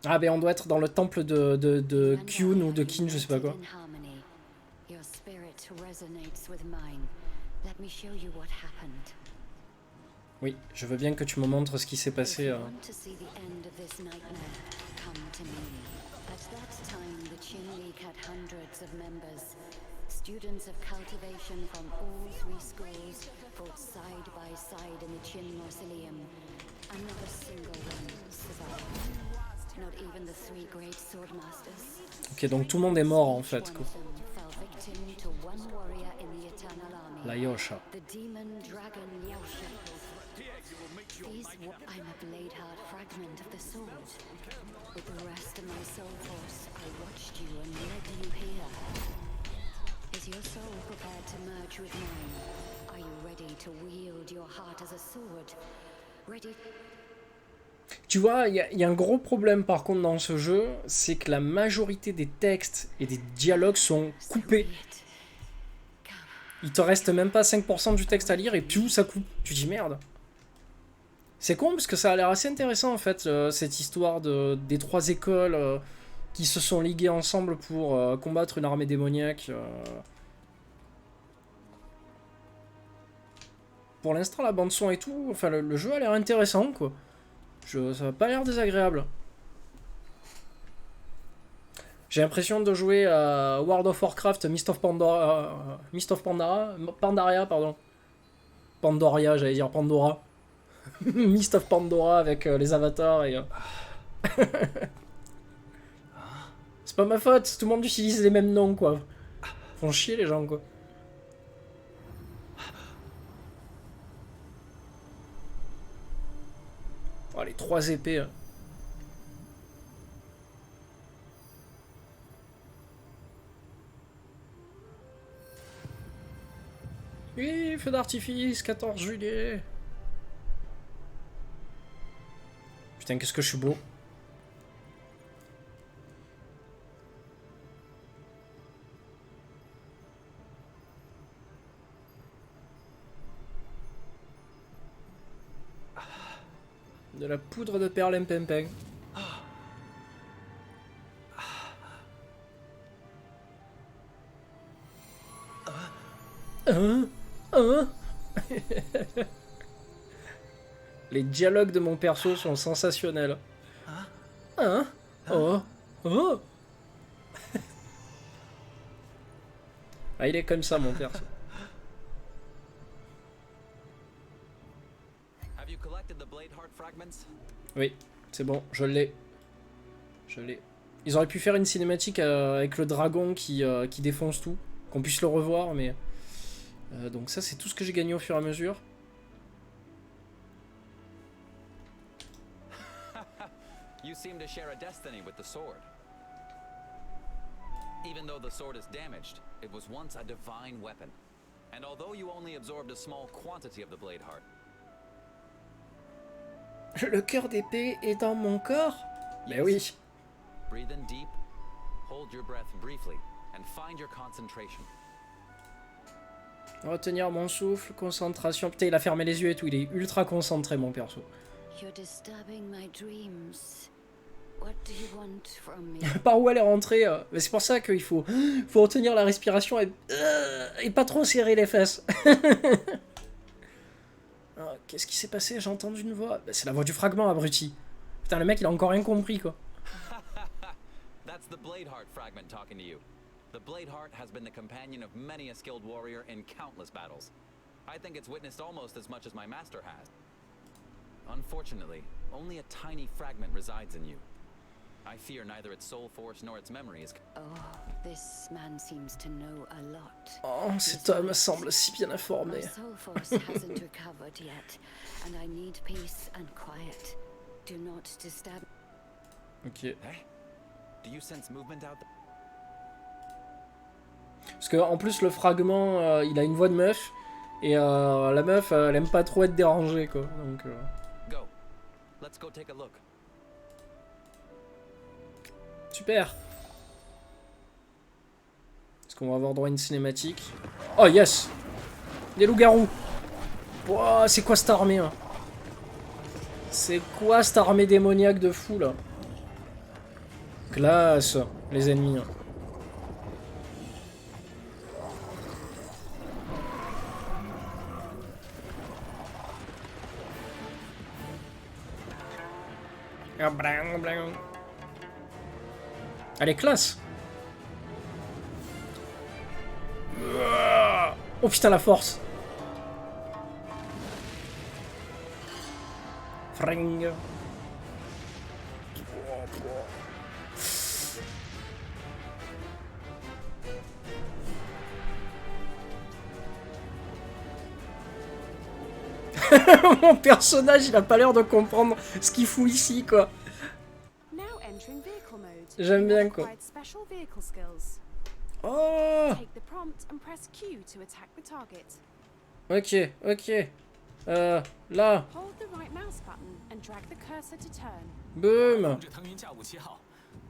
Ah, ben on doit être dans le temple de Kyun ou de Kin, je sais pas quoi. In harmony. Your spirit resonates with mine. Let me show you what happened. Oui, je veux bien que tu me montres ce qui s'est If passé. you want to see the end of this nightmare, come to me. At that time, the Chin League had hundreds of members. Students of cultivation from all three schools fought side by side in the Chin Mausoleum. And not a single one survived. Not even the three great sword masters. Ok, donc tout le monde est mort en fait. Each one of them fell victim to one warrior in the Eternal Army. La Yosha. The demon dragon Yaosha. I'm a blade heart fragment of the sword. With the rest of my soul force, I watched you and led you here. Is your soul prepared to merge with mine? Are you ready to wield your heart as a sword? Ready? Tu vois, il y a un gros problème par contre dans ce jeu, c'est que la majorité des textes et des dialogues sont coupés. Il te reste même pas 5% du texte à lire et puis ça coupe. Tu dis merde. C'est con parce que ça a l'air assez intéressant en fait, cette histoire des trois écoles qui se sont liguées ensemble pour combattre une armée démoniaque. Pour l'instant, la bande son et tout, enfin le jeu a l'air intéressant quoi. Ça n'a pas l'air désagréable. J'ai l'impression de jouer à World of Warcraft, Mist of Pandaria, pardon. Pandoria, j'allais dire Pandora. Mist of Pandora avec les avatars et... C'est pas ma faute, tout le monde utilise les mêmes noms quoi. Font chier les gens quoi. Oh, les trois épées. Hein. Oui, feu d'artifice, 14 juillet. Putain, qu'est-ce que je suis beau. De la poudre de perlimpinpin. Les dialogues de mon perso sont sensationnels. Hein? Oh. Oh. Ah, il est comme ça mon perso. Oui, c'est bon, je l'ai. Je l'ai. Ils auraient pu faire une cinématique avec le dragon qui défonce tout. Qu'on puisse le revoir, mais... donc ça, c'est tout ce que j'ai gagné au fur et à mesure. You seem to share a destiny with the sword. Even though the sword is damaged, it was once a divine weapon. And although you only absorbed a small quantity of the blade heart, Le cœur d'épée est dans mon corps? Ben oui. Breathe in deep, hold your breath briefly, and find your concentration. Retenir mon souffle, concentration. Putain, il a fermé les yeux et tout, il est ultra concentré, mon perso. You're disturbing my dreams. What do you want from me? Par où elle est rentrée? Mais c'est pour ça qu'il faut retenir la respiration et pas trop serrer les fesses. Oh, qu'est-ce qui s'est passé? J'ai entendu une voix. Bah, c'est la voix du fragment, abruti. Putain, le mec, il a encore rien compris, quoi. That's the Bladeheart fragment talking to you. The Bladeheart has been the companion of many a skilled warrior in countless battles. I think it's witnessed almost as much as my master has. Unfortunately, only a tiny fragment resides in you. I fear neither its soul force nor its memory is... Oh, this man seems to know a lot. Oh, cet homme semble si bien informé. My soul force hasn't recovered yet, and I need peace and quiet. Do not disturb. Ok. Hey? Do you sense movement out there? Parce que en plus, le fragment, il a une voix de meuf. Et la meuf, elle aime pas trop être dérangée, quoi. Donc... Go. Let's go take a look. Super. Est-ce qu'on va avoir droit à une cinématique? Oh yes. Des loups-garous. Wow, c'est quoi cette armée, hein? C'est quoi cette armée démoniaque de fou, là? Classe, les ennemis. Hein. Elle est classe. Oh putain, la force. Fring. Mon personnage, il a pas l'air de comprendre ce qu'il fout ici, quoi. Now entering vehicle mode. J'aime bien, quoi. Acquired special vehicle skills. Oh. Take the prompt and press Q to attack the target. Ok, ok. Là. Hold the right mouse button and drag the cursor to turn. Boom. 这腾云驾雾7号，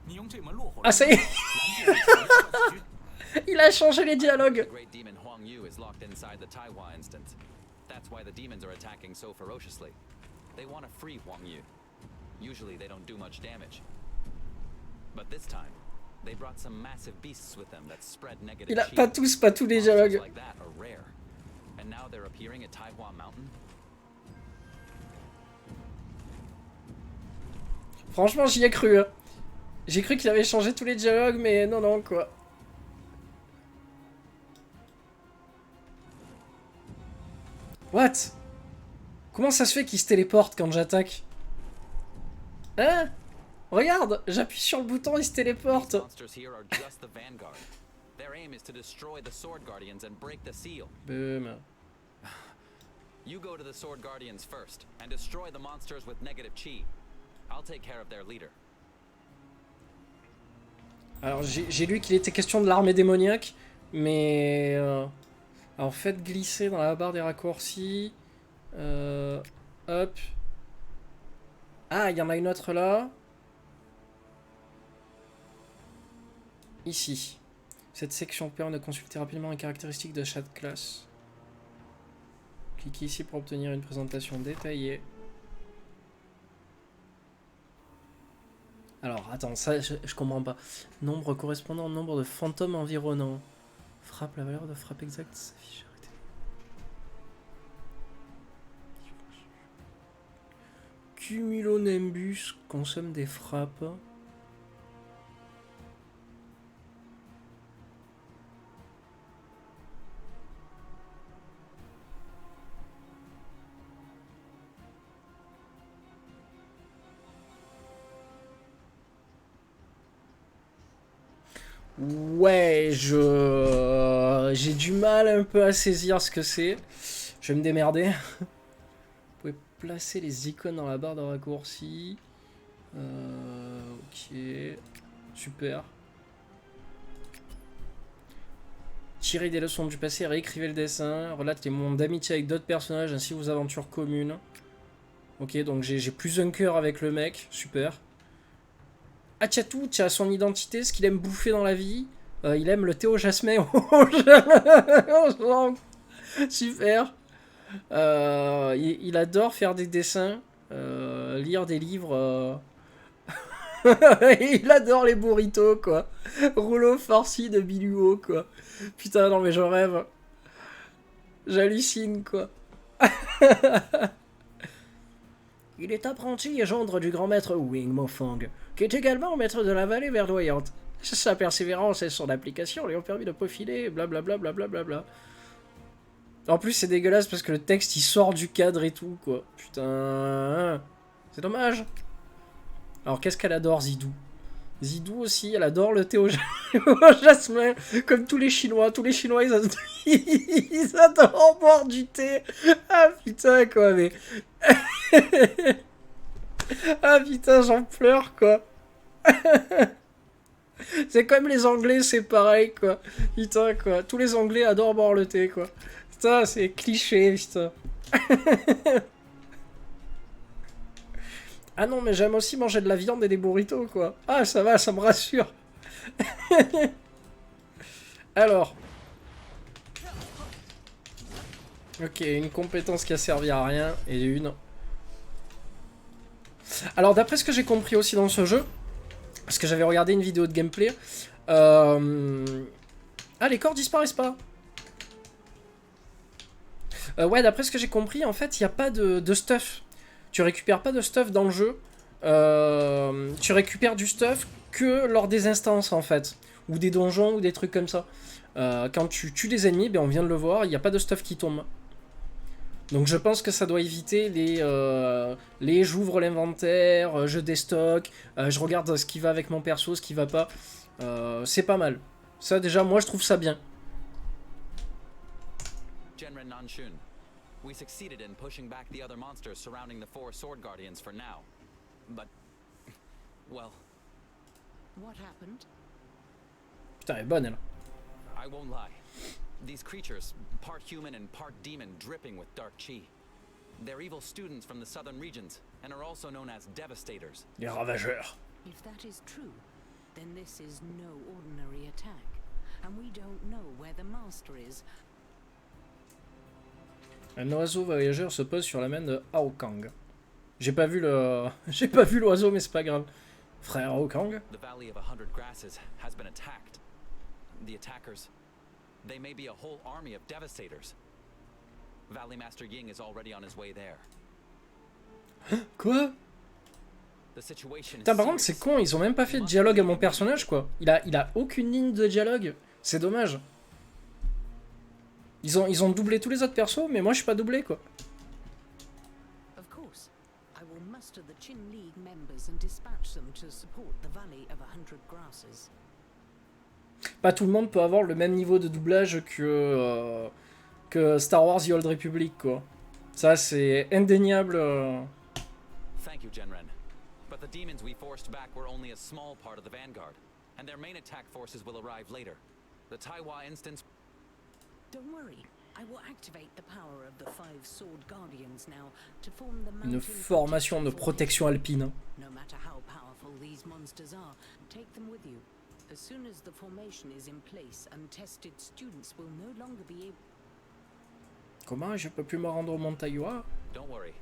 你用这门落火 Ah, ça y est. Il a changé les dialogues. The great demon Huang Yu is locked inside the Taiwan instance. That's why the demons are attacking so ferociously. They want to free Huang Yu. Usually they don't do much damage. But this time, they brought some massive beasts with them that spread negative Il a chi. pas tous les dialogues. Monsters like that are rare. And now they're appearing at Taiwan Mountain. Franchement, j'y ai cru. Hein. J'ai cru qu'il avait changé tous les dialogues, mais non, non, quoi. What? Comment ça se fait qu'il se téléporte quand j'attaque? Hein? Regarde, j'appuie sur le bouton, il se téléporte. These monsters here are just the vanguard. Their aim is to destroy the Sword Guardians and break the seal. Boom. You go to the Sword Guardians first and destroy the monsters with negative chi. I'll take care of their leader. Alors j'ai lu qu'il était question de l'armée démoniaque, mais alors faites glisser dans la barre des raccourcis. Hop. Ah, il y en a une autre là. Ici. Cette section permet de consulter rapidement les caractéristiques de chaque classe. Cliquez ici pour obtenir une présentation détaillée. Alors, attends, ça, je comprends pas. Nombre correspondant au nombre de fantômes environnants. Frappe, la valeur de frappe exacte s'affiche. Arrêtez. Cumulonimbus consomme des frappes. Ouais, j'ai du mal un peu à saisir ce que c'est. Je vais me démerder. Vous pouvez placer les icônes dans la barre de raccourci. Ok. Super. Tirez des leçons du passé, réécrivez le dessin. Relate les moments d'amitié avec d'autres personnages ainsi que vos aventures communes. Ok, donc j'ai plus un cœur avec le mec, super. Ah, tiens tout, tiens son identité, ce qu'il aime bouffer dans la vie. Il aime le thé au jasmin. Super. Il adore faire des dessins, lire des livres. Il adore les burritos, quoi. Rouleau farci de biluo, quoi. Putain, non mais je rêve. J'hallucine, quoi. Il est apprenti et gendre du grand maître Wing Mofang, qui est également maître de la vallée verdoyante. Sa persévérance et son application lui ont permis de peaufiner, blablabla. Bla. En plus, c'est dégueulasse parce que le texte il sort du cadre et tout, quoi. Putain. C'est dommage. Alors, qu'est-ce qu'elle adore, Zidou? Zidou aussi, elle adore le thé au jasmin, comme tous les Chinois. Tous les Chinois, ils adorent boire du thé. Ah putain, quoi, mais... Ah putain, j'en pleure, quoi. C'est comme les Anglais, c'est pareil, quoi. Putain, quoi. Tous les Anglais adorent boire le thé, quoi. Putain, c'est cliché, putain. Ah non, mais j'aime aussi manger de la viande et des burritos, quoi. Ah, ça va, ça me rassure. Alors. Ok, une compétence qui a servi à rien, et une... Alors, d'après ce que j'ai compris aussi dans ce jeu, parce que j'avais regardé une vidéo de gameplay, ah, les corps disparaissent pas. Ouais, d'après ce que j'ai compris, en fait, il n'y a pas de stuff. Tu récupères pas de stuff dans le jeu. Tu récupères du stuff que lors des instances, en fait. Ou des donjons, ou des trucs comme ça. Quand tu tues des ennemis, ben on vient de le voir, il n'y a pas de stuff qui tombe. Donc je pense que ça doit éviter les j'ouvre l'inventaire, je déstocke, je regarde ce qui va avec mon perso, ce qui va pas. C'est pas mal. Ça déjà, moi je trouve ça bien. Genren Nanshun, we succeeded in pushing back the other monsters surrounding the 4 Sword Guardians for now. But, well... What happened? Putain, elle est bonne, elle. I won't lie. These creatures, part human and part demon, dripping with dark chi. They're evil students from the southern regions, and are also known as Devastators. Les ravageurs. If that is true, then this is no ordinary attack. And we don't know where the master is. Un oiseau voyageur se pose sur la main de Aokang. J'ai pas vu le... J'ai pas vu l'oiseau, mais c'est pas grave. Frère Aokang. The Valley of 100 Grasses has been attacked. The attackers... They may be a whole army of Devastators. Valley Master Ying is already on his way there. Quoi? The situation is Putain, par contre, c'est con, ils ont même pas fait de dialogue à mon personnage, quoi. Il a aucune ligne de dialogue. C'est dommage. Ils ont doublé tous les autres persos, mais moi je suis pas doublé, quoi. Of course, I will muster the Qin League members and dispatch them to support the Valley of 100 Grasses. Pas tout le monde peut avoir le même niveau de doublage que Star Wars The Old Republic, quoi. Ça, c'est indéniable. Thank you, Genren. But the demons we forced back were only a small part of the vanguard, and their main attack forces will arrive later. The Taiwa instance... Don't worry, I will activate the power of the 5 Sword Guardians now to form the Une mountain formation de protection alpine. No matter how powerful these monsters are, take them with you. As soon as the formation is in place, untested students will no longer be able... Comment je peux plus me rendre au Mont Taiwa? Don't worry.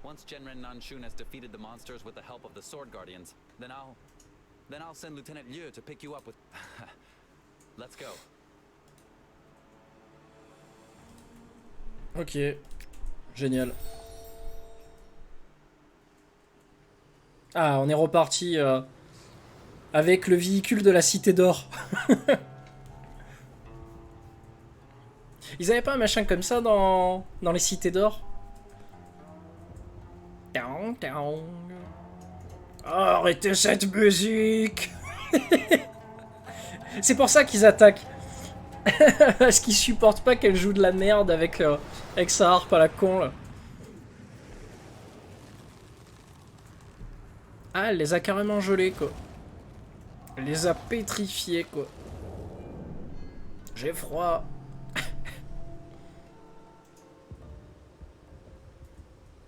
Once Genren Nanshun has defeated the monsters with the help of the Sword Guardians, then I'll send Lieutenant Liu to pick you up with... Let's go. Ok. Génial. Ah, on est reparti avec le véhicule de la Cité d'Or. Ils avaient pas un machin comme ça dans les Cités d'Or? Oh, arrêtez cette musique. C'est pour ça qu'ils attaquent. Parce qu'ils supportent pas qu'elle joue de la merde avec sa harpe à la con, là. Ah, elle les a carrément gelés, quoi. Elle les a pétrifiés, quoi. J'ai froid.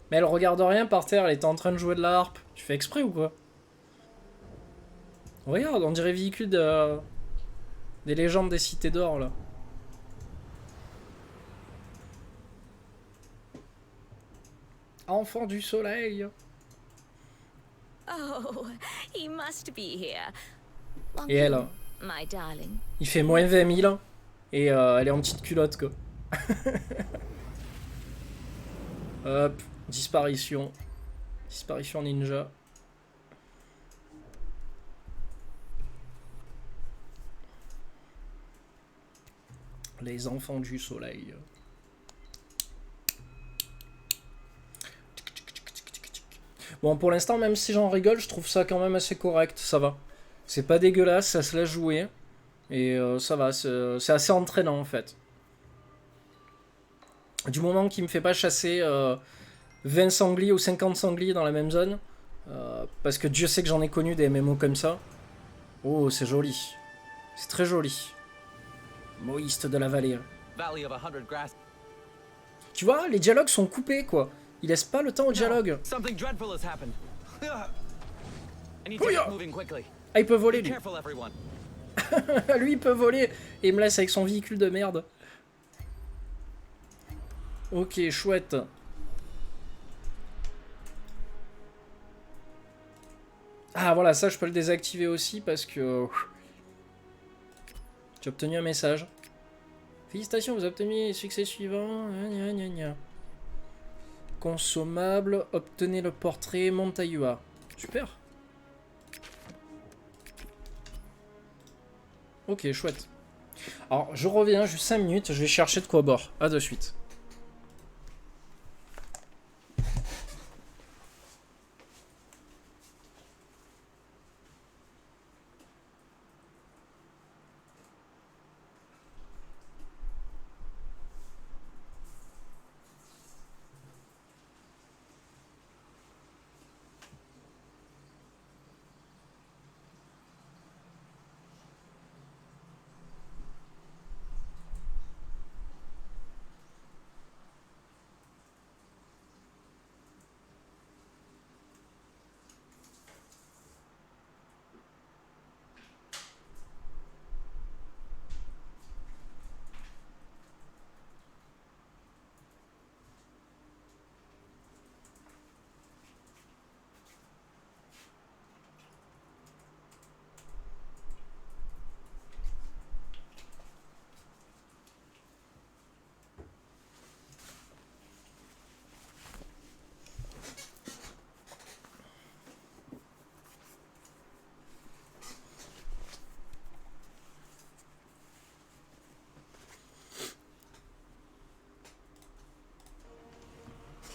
Mais elle regarde rien par terre, elle était en train de jouer de la harpe. Tu fais exprès ou quoi? Regarde, on dirait véhicule des légendes des cités d'or là. Enfant du soleil. Oh, he must be here. Et elle, My darling. il fait moins 20 000 et elle est en petite culotte quoi. Hop, disparition. Disparition ninja. Les enfants du soleil. Bon, pour l'instant, même si j'en rigole, je trouve ça quand même assez correct, ça va. C'est pas dégueulasse, ça se laisse jouer. Et ça va, c'est assez entraînant en fait. Du moment qu'il me fait pas chasser 20 sangliers ou 50 sangliers dans la même zone. Parce que Dieu sait que j'en ai connu des MMO comme ça. Oh, c'est joli. C'est très joli. Moïste de la vallée. Tu vois, les dialogues sont coupés quoi. Ils laissent pas le temps au dialogue. Ah, il peut voler lui. Lui il peut voler et il me laisse avec son véhicule de merde. Ok, chouette. Ah voilà, ça je peux le désactiver aussi parce que... J'ai obtenu un message. Félicitations, vous avez obtenu le succès suivant. Gna, gna, gna. Consommable, obtenez le portrait Montayua. Super. Ok, chouette. Alors, je reviens juste 5 minutes, je vais chercher de quoi boire. A de suite.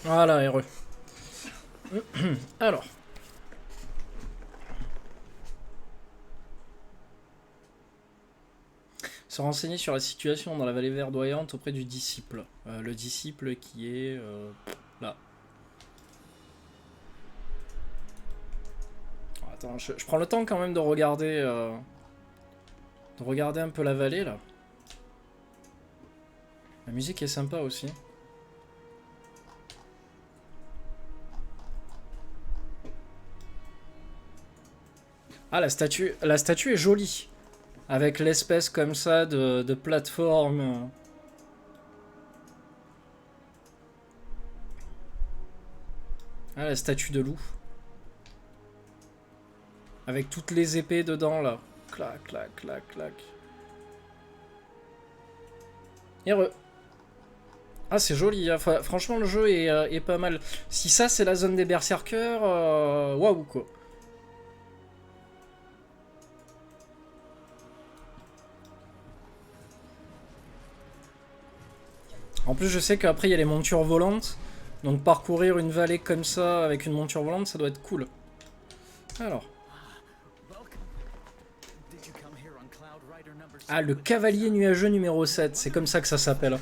Voilà, heureux. Alors. Se renseigner sur la situation dans la vallée verdoyante auprès du disciple. Le disciple qui est là. Attends, je prends le temps quand même de regarder un peu la vallée là. La musique est sympa aussi. Ah, la statue est jolie. Avec l'espèce comme ça de plateforme. Ah, la statue de loup. Avec toutes les épées dedans, là. Clac, clac, clac, clac. Heureux. Ah, c'est joli. Hein. Franchement, le jeu est pas mal. Si ça, c'est la zone des berserkers, waouh, quoi. En plus, je sais qu'après, il y a les montures volantes. Donc, parcourir une vallée comme ça avec une monture volante, ça doit être cool. Alors. Ah, le cavalier nuageux numéro 7. C'est comme ça que ça s'appelle.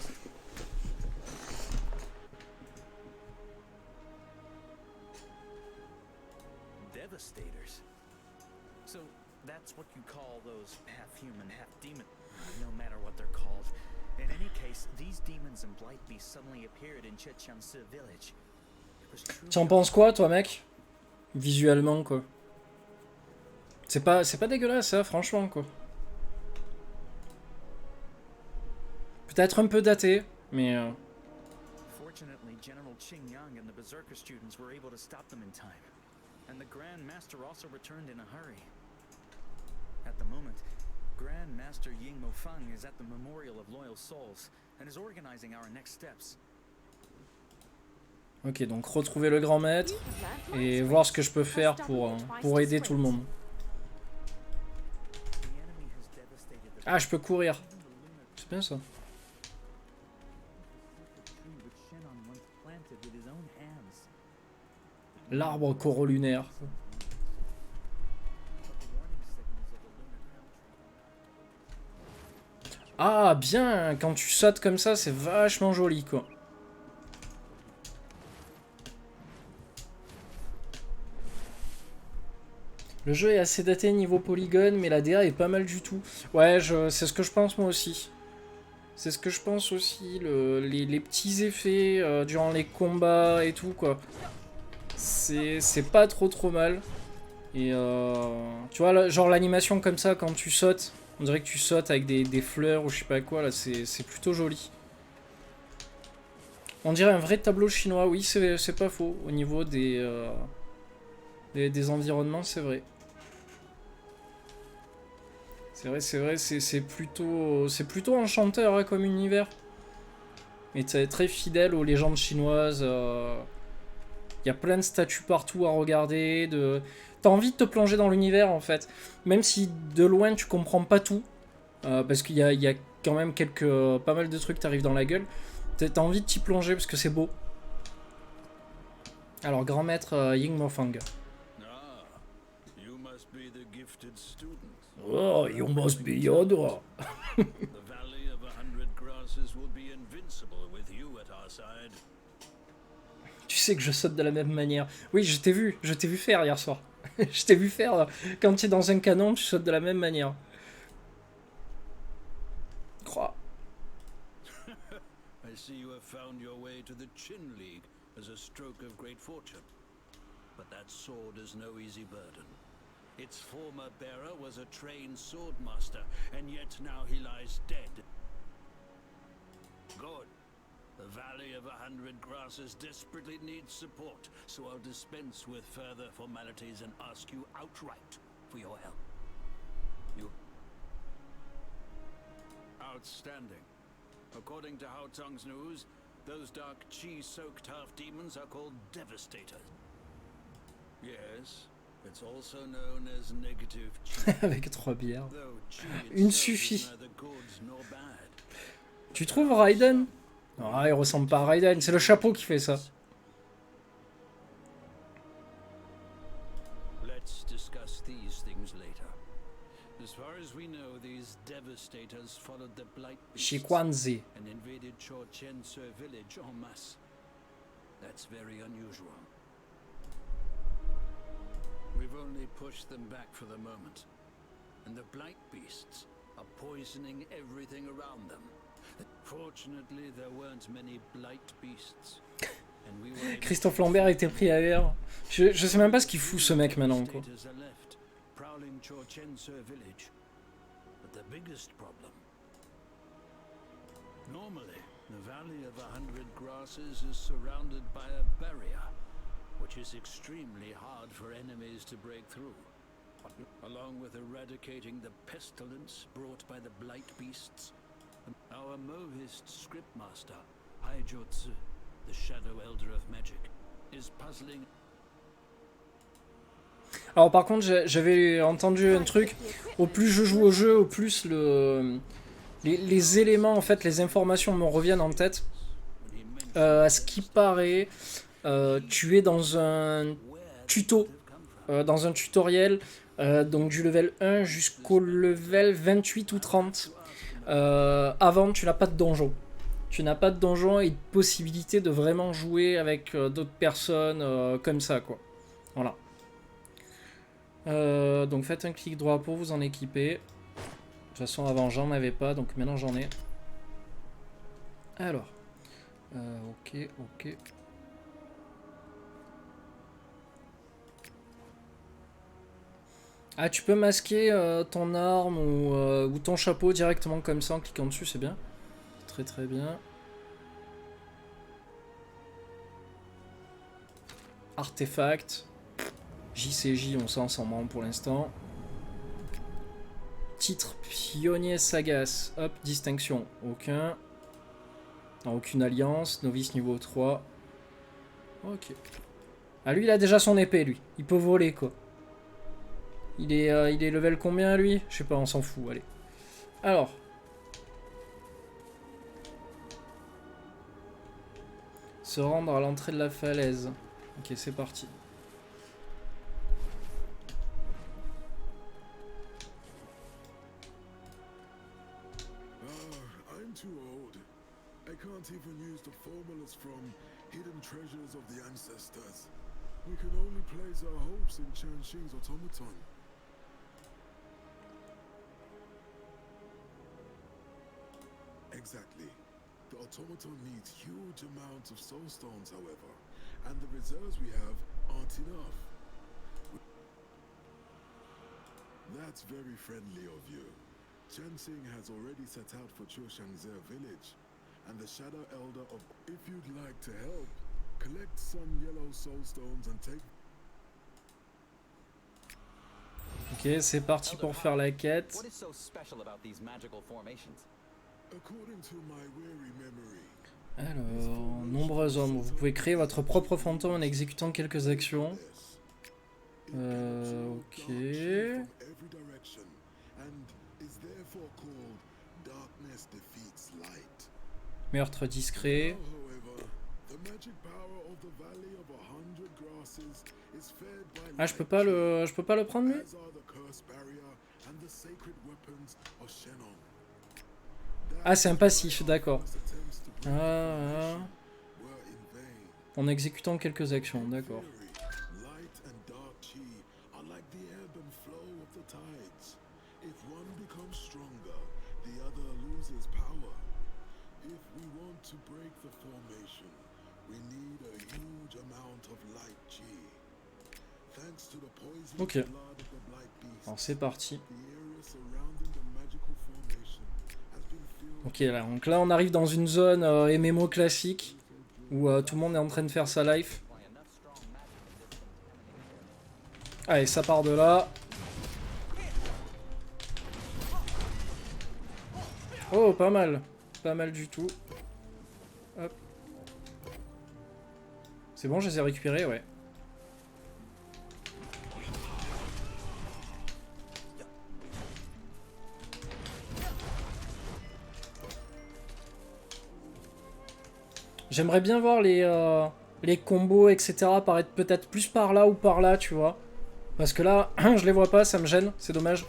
Devastators. So, that's what you call those half-human, half-demon. No matter what they're called. In any case, these demons and blight beasts suddenly appeared in Chechangsu village. Tu en penses quoi, toi, mec? Visuellement, quoi. C'est pas dégueulasse, ça, franchement, quoi. Peut-être un peu daté, mais... Fortunately, General Qing Yang and the Berserker students were able to stop them in time. And the Grand Master also returned in a hurry. At the moment, Grand Master Ying Mofang is at the Memorial of Loyal Souls and is organizing our next steps. Ok, donc retrouver le grand maître et voir ce que je peux faire pour aider tout le monde. Ah, je peux courir. C'est bien ça. L'arbre corolunaire. Ah, bien, quand tu sautes comme ça, c'est vachement joli, quoi. Le jeu est assez daté niveau polygone, mais la DA est pas mal du tout. Ouais, c'est ce que je pense moi aussi. C'est ce que je pense aussi, les petits effets durant les combats et tout, quoi. C'est pas trop mal. Et tu vois, là, genre l'animation comme ça, quand tu sautes, on dirait que tu sautes avec des fleurs ou je sais pas quoi, là, c'est plutôt joli. On dirait un vrai tableau chinois, oui, c'est pas faux. Au niveau des environnements, c'est vrai. C'est vrai, c'est plutôt enchanteur hein, comme univers. Mais c'est très fidèle aux légendes chinoises. Il y a plein de statues partout à regarder. T'as envie de te plonger dans l'univers en fait. Même si de loin tu comprends pas tout. Parce qu'il y a quand même pas mal de trucs qui t'arrivent dans la gueule. T'as envie de t'y plonger parce que c'est beau. Alors, grand maître Ying Mofang. Oh, you must be Yoda. Tu sais que je saute de la même manière. Oui, je t'ai vu faire hier soir. Je t'ai vu faire, quand tu es dans un canon, tu sautes de la même manière. Crois. I see you have found your way to the Qin League as a stroke of great fortune. But that sword is no easy burden. Its former bearer was a trained swordmaster, and yet now he lies dead. Good. The Valley of 100 Grasses desperately needs support, so I'll dispense with further formalities and ask you outright for your help. You... Outstanding. According to Hao Tong's news, those dark chi-soaked half-demons are called Devastators. Yes, it's also known as negative chi. Avec 3 bières. Une suffit. Tu trouves Raiden? Ah, il ressemble pas à Raiden, c'est le chapeau qui fait ça. Let's discuss these things later. As far as we know, these devastators followed the Blight Beasts and invaded Chorchensu village en masse. That's very unusual. We've only pushed them back for the moment, and the Blight Beasts are poisoning everything around them. Fortunately, there weren't many Blight Beasts. Christophe Lambert était pris ailleurs. Je sais même pas ce qu'il fout ce mec maintenant quoi. Prowling Chorchensu village. But the biggest problem. Normally, the Valley of 100 Grasses is surrounded by a barrier, which is extremely hard for enemies to break through. Along with eradicating the pestilence brought by the Blight Beasts, our Mohist scriptmaster, Haijotsu, the Shadow Elder of Magic, is puzzling. Alors par contre, j'avais entendu un truc, au plus je joue au jeu, au plus les éléments, en fait, les informations me reviennent en tête. À ce qui paraît, tu es dans un tuto, dans un tutoriel, donc du level 1 jusqu'au level 28 ou 30. Avant, tu n'as pas de donjon. Tu n'as pas de donjon et de possibilité de vraiment jouer avec d'autres personnes comme ça, quoi. Voilà. Donc faites un clic droit pour vous en équiper. De toute façon, avant, j'en avais pas, donc maintenant j'en ai. Alors. Ok. Ah, tu peux masquer ton arme ou ton chapeau directement comme ça en cliquant dessus, c'est bien. Très très bien. Artefact. JCJ, on s'en sent marrant pour l'instant. Titre pionnier sagace. Hop, distinction. Aucun. Non, aucune alliance. Novice niveau 3. Ok. Ah, lui, il a déjà son épée, lui. Il peut voler, quoi. Il est level combien, lui? Je sais pas, on s'en fout, allez. Alors. Se rendre à l'entrée de la falaise. Ok, c'est parti. I'm too old. I can't even use the formulas from hidden treasures of the ancestors. We can only place our hopes in Qianxing's automaton. Exactly. The automaton needs huge amounts of soul stones, however, and the reserves we have aren't enough. That's very friendly of you. Qianxing has already set out for Chushangze village, and the Shadow Elder of... If you'd like to help, collect some yellow soul stones and take... Ok, c'est parti pour faire la quête. What is so special about these magical formations? According to my weary memory, Alors, nombreux hommes. Vous pouvez créer votre propre fantôme en exécutant quelques actions. Ok. every direction, and is therefore called darkness defeats light. Meurtre discret. However, the magic power of the Valley of 100 Grasses is fed by Ah, je peux pas le prendre, lui? as are the curse barrier and the sacred weapons of Shenong. Ah, c'est un passif, d'accord. En exécutant quelques actions, d'accord. Light and dark chi are like the ebb and flow of the tides. If one becomes stronger, the other loses power. If we want to break the formation, we need a huge amount of light chi. Thanks to the poison Ok. blood of the blight beast, Alors c'est parti. the area surrounding the magical formation has been filled. Ok, là, donc là on arrive dans une zone MMO classique où tout le monde est en train de faire sa life. Allez, ça part de là. Oh, pas mal. Pas mal du tout. Hop. C'est bon, je les ai récupérés, ouais. J'aimerais bien voir les combos, etc. apparaître peut-être plus par là ou par là, tu vois. Parce que là, je les vois pas, ça me gêne, c'est dommage.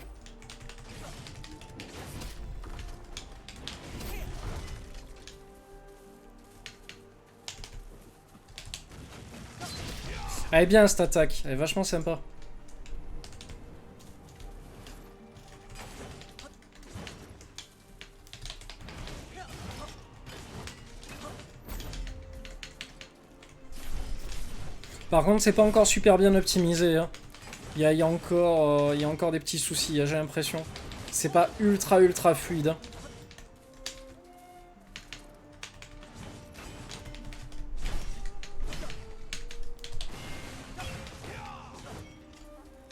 Elle est bien cette attaque, elle est vachement sympa. Par contre, c'est pas encore super bien optimisé. Hein. Il y a encore des petits soucis, j'ai l'impression. C'est pas ultra fluide. Hein.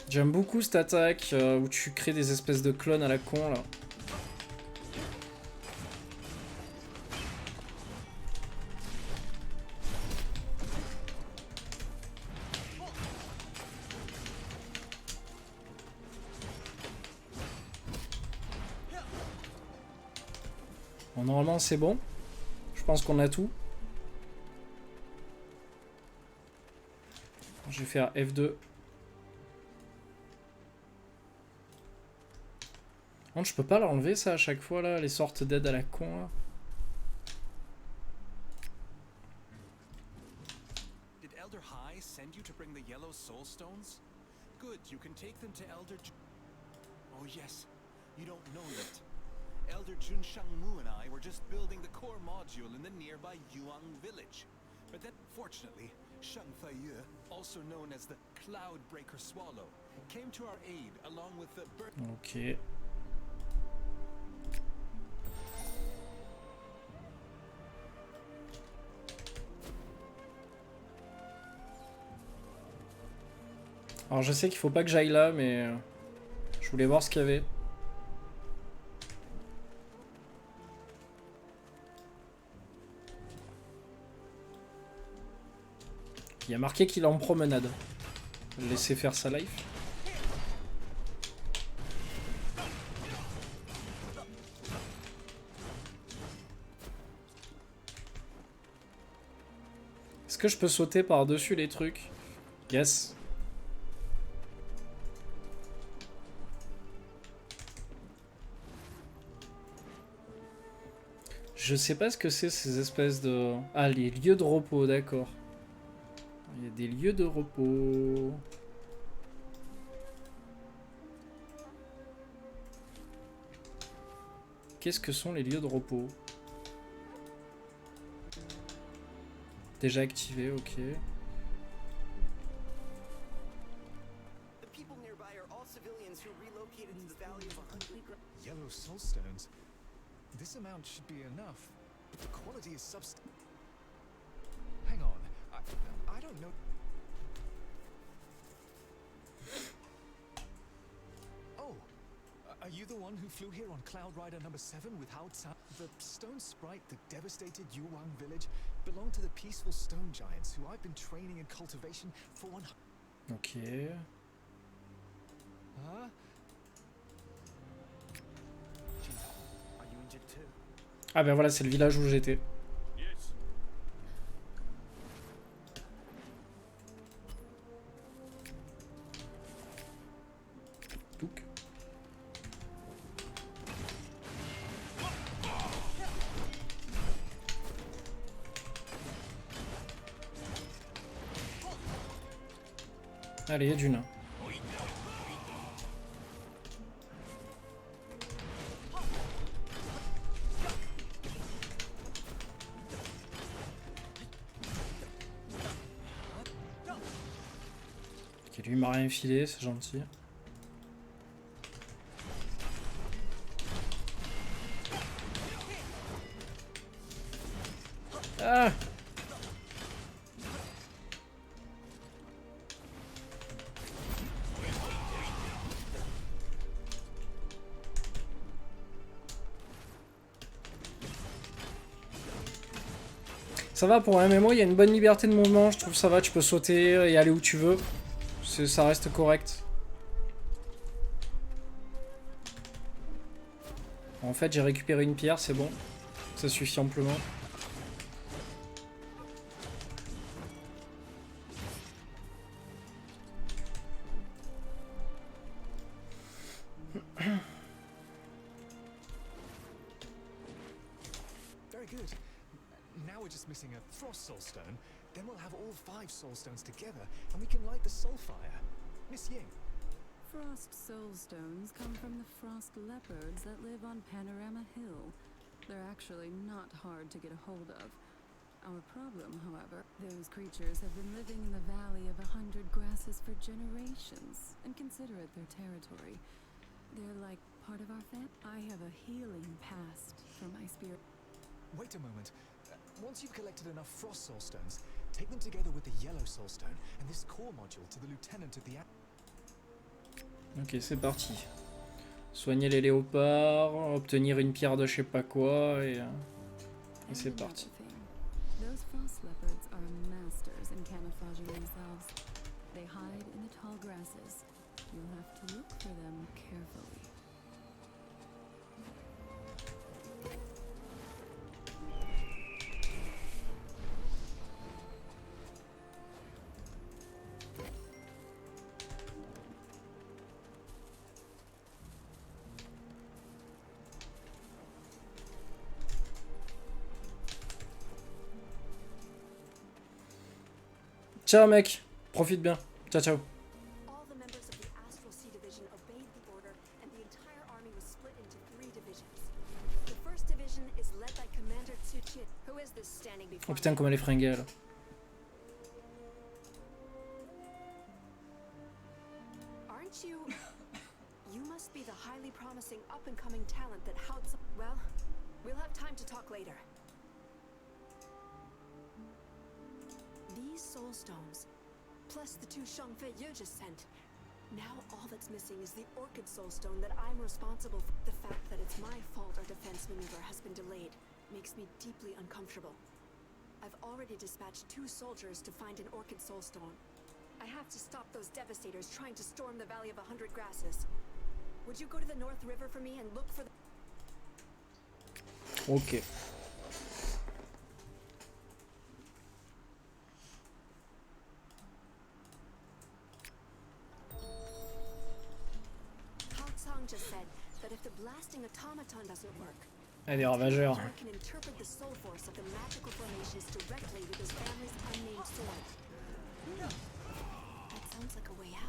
J'aime beaucoup cette attaque où tu crées des espèces de clones à la con là. Bon, normalement c'est bon. Je pense qu'on a tout. Je vais faire F2. Non, je peux pas l'enlever ça à chaque fois là, les sortes d'aides à la con là. Did Elder High send you to bring the yellow soul stones? Good, you can take them to Elder Oh yes, you don't know that. Elder Jun Shangmu and I were just building the core module in the nearby Yuang village. But then, fortunately, Shang Feiyu, also known as the Cloudbreaker Swallow, came to our aid along with the Ok. Alors je sais qu'il faut pas que j'aille là, mais je voulais voir ce qu'il y avait. Il y a marqué qu'il est en promenade. Laissez faire sa life. Est-ce que je peux sauter par-dessus les trucs? Yes. Je sais pas ce que c'est ces espèces de... Ah, les lieux de repos, d'accord. Il y a des lieux de repos. Qu'est-ce que sont les lieux de repos? Déjà activé, ok. Yellow soul stones. This amount should be enough, but the quality is Hang on, I don't know. Oh, are you the one who flew here on Cloud Rider number 7 with Hao Tsa? The stone sprite that devastated Yuwang village belonged to the peaceful stone giants who I've been training in cultivation for 100. Ok. Huh? Ah ben voilà, c'est le village où j'étais. Touc. Allez, il y a du nain. Ok, lui m'a rien filé, c'est gentil. Ah! Ça va, pour un MMO, il y a une bonne liberté de mouvement, je trouve ça va, tu peux sauter et aller où tu veux. Ça reste correct. En fait, j'ai récupéré une pierre, c'est bon. Ça suffit amplement. Very good. Now we're just missing a frost soul stone. Then we'll have all 5 soul stones together, and we can light the soul fire. Miss Ying. Frost soul stones come from the frost leopards that live on Panorama Hill. They're actually not hard to get a hold of. Our problem, however, those creatures have been living in the Valley of 100 Grasses for generations and consider it their territory. They're like part of our family. I have a healing past from my spirit. Wait a moment. Once you've collected enough frost soul stones, take them together with the yellow soul stone and this core module to the lieutenant of the... Ok, c'est parti. Soigner les léopards, obtenir une pierre de je sais pas quoi, et c'est parti. Those frost leopards are masters in camouflaging themselves. They hide in the tall grasses. You'll have to look for them carefully. Ciao mec, profite bien. Ciao ciao. All the members of the Astral Sea Division obeyed the order, and the entire army was split into 3 divisions. The first division is led by Commander Tsuchi. Who is this standing Oh before putain, comme elle est fringuée là. Aren't up-and-coming talent that Hao Tsang... Well, we'll have time to talk later. These soul stones, plus the 2 Shangfei you just sent. Now all that's missing is the Orchid Soul Stone that I'm responsible for. The fact that it's my fault our defense maneuver has been delayed makes me deeply uncomfortable. I've already dispatched 2 soldiers to find an Orchid Soul Stone. I have to stop those devastators trying to storm the Valley of 100 Grasses. Would you go to the North River for me and look for the... Ok. Hao Tsang just said that if the blasting automaton doesn't work, Ah, des ravageurs. I can interpret the soul force of the magical formations directly with his family's unnamed sword. That sounds like a way out.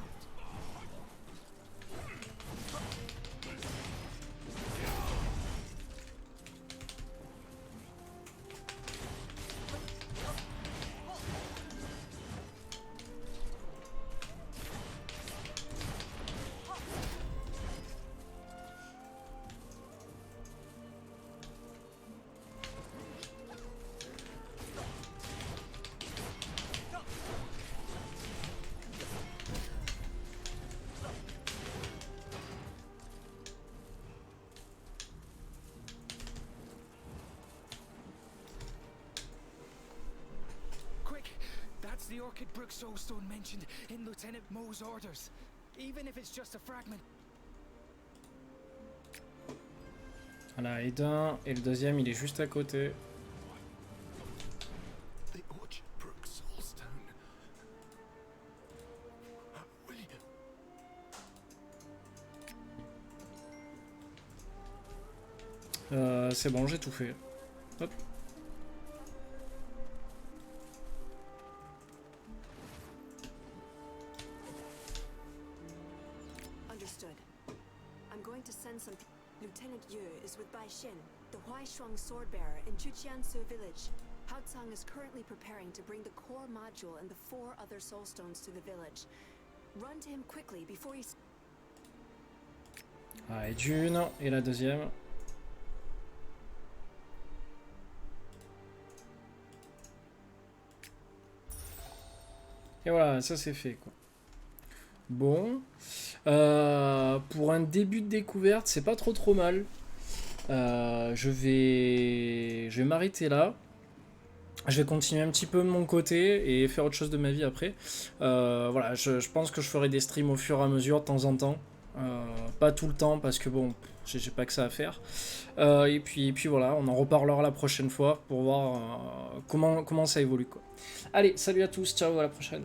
That's the Orchid Brook Soulstone mentioned in Lieutenant Mo's orders. Even if it's just a fragment. Voilà, et d'un, et le deuxième il est juste à côté. The Orchid Brook Soulstone. William. C'est bon, j'ai tout fait. Hop. Understood. I'm going to send some... Lieutenant Yu is with Bai Xin, the Huaishuang sword bearer in Chuqiansu village. Hao Tsang is currently preparing to bring the core module and the 4 other soul stones to the village. Run to him quickly before he... Ah, et d'une, et la deuxième. Et voilà, ça c'est fait quoi. Bon. Pour un début de découverte, c'est pas trop mal. Je vais m'arrêter là. Je vais continuer un petit peu de mon côté et faire autre chose de ma vie après. Voilà, je pense que je ferai des streams au fur et à mesure de temps en temps. Pas tout le temps parce que bon, j'ai pas que ça à faire. Et puis voilà, on en reparlera la prochaine fois pour voir comment ça évolue quoi. Allez, salut à tous, ciao, à la prochaine.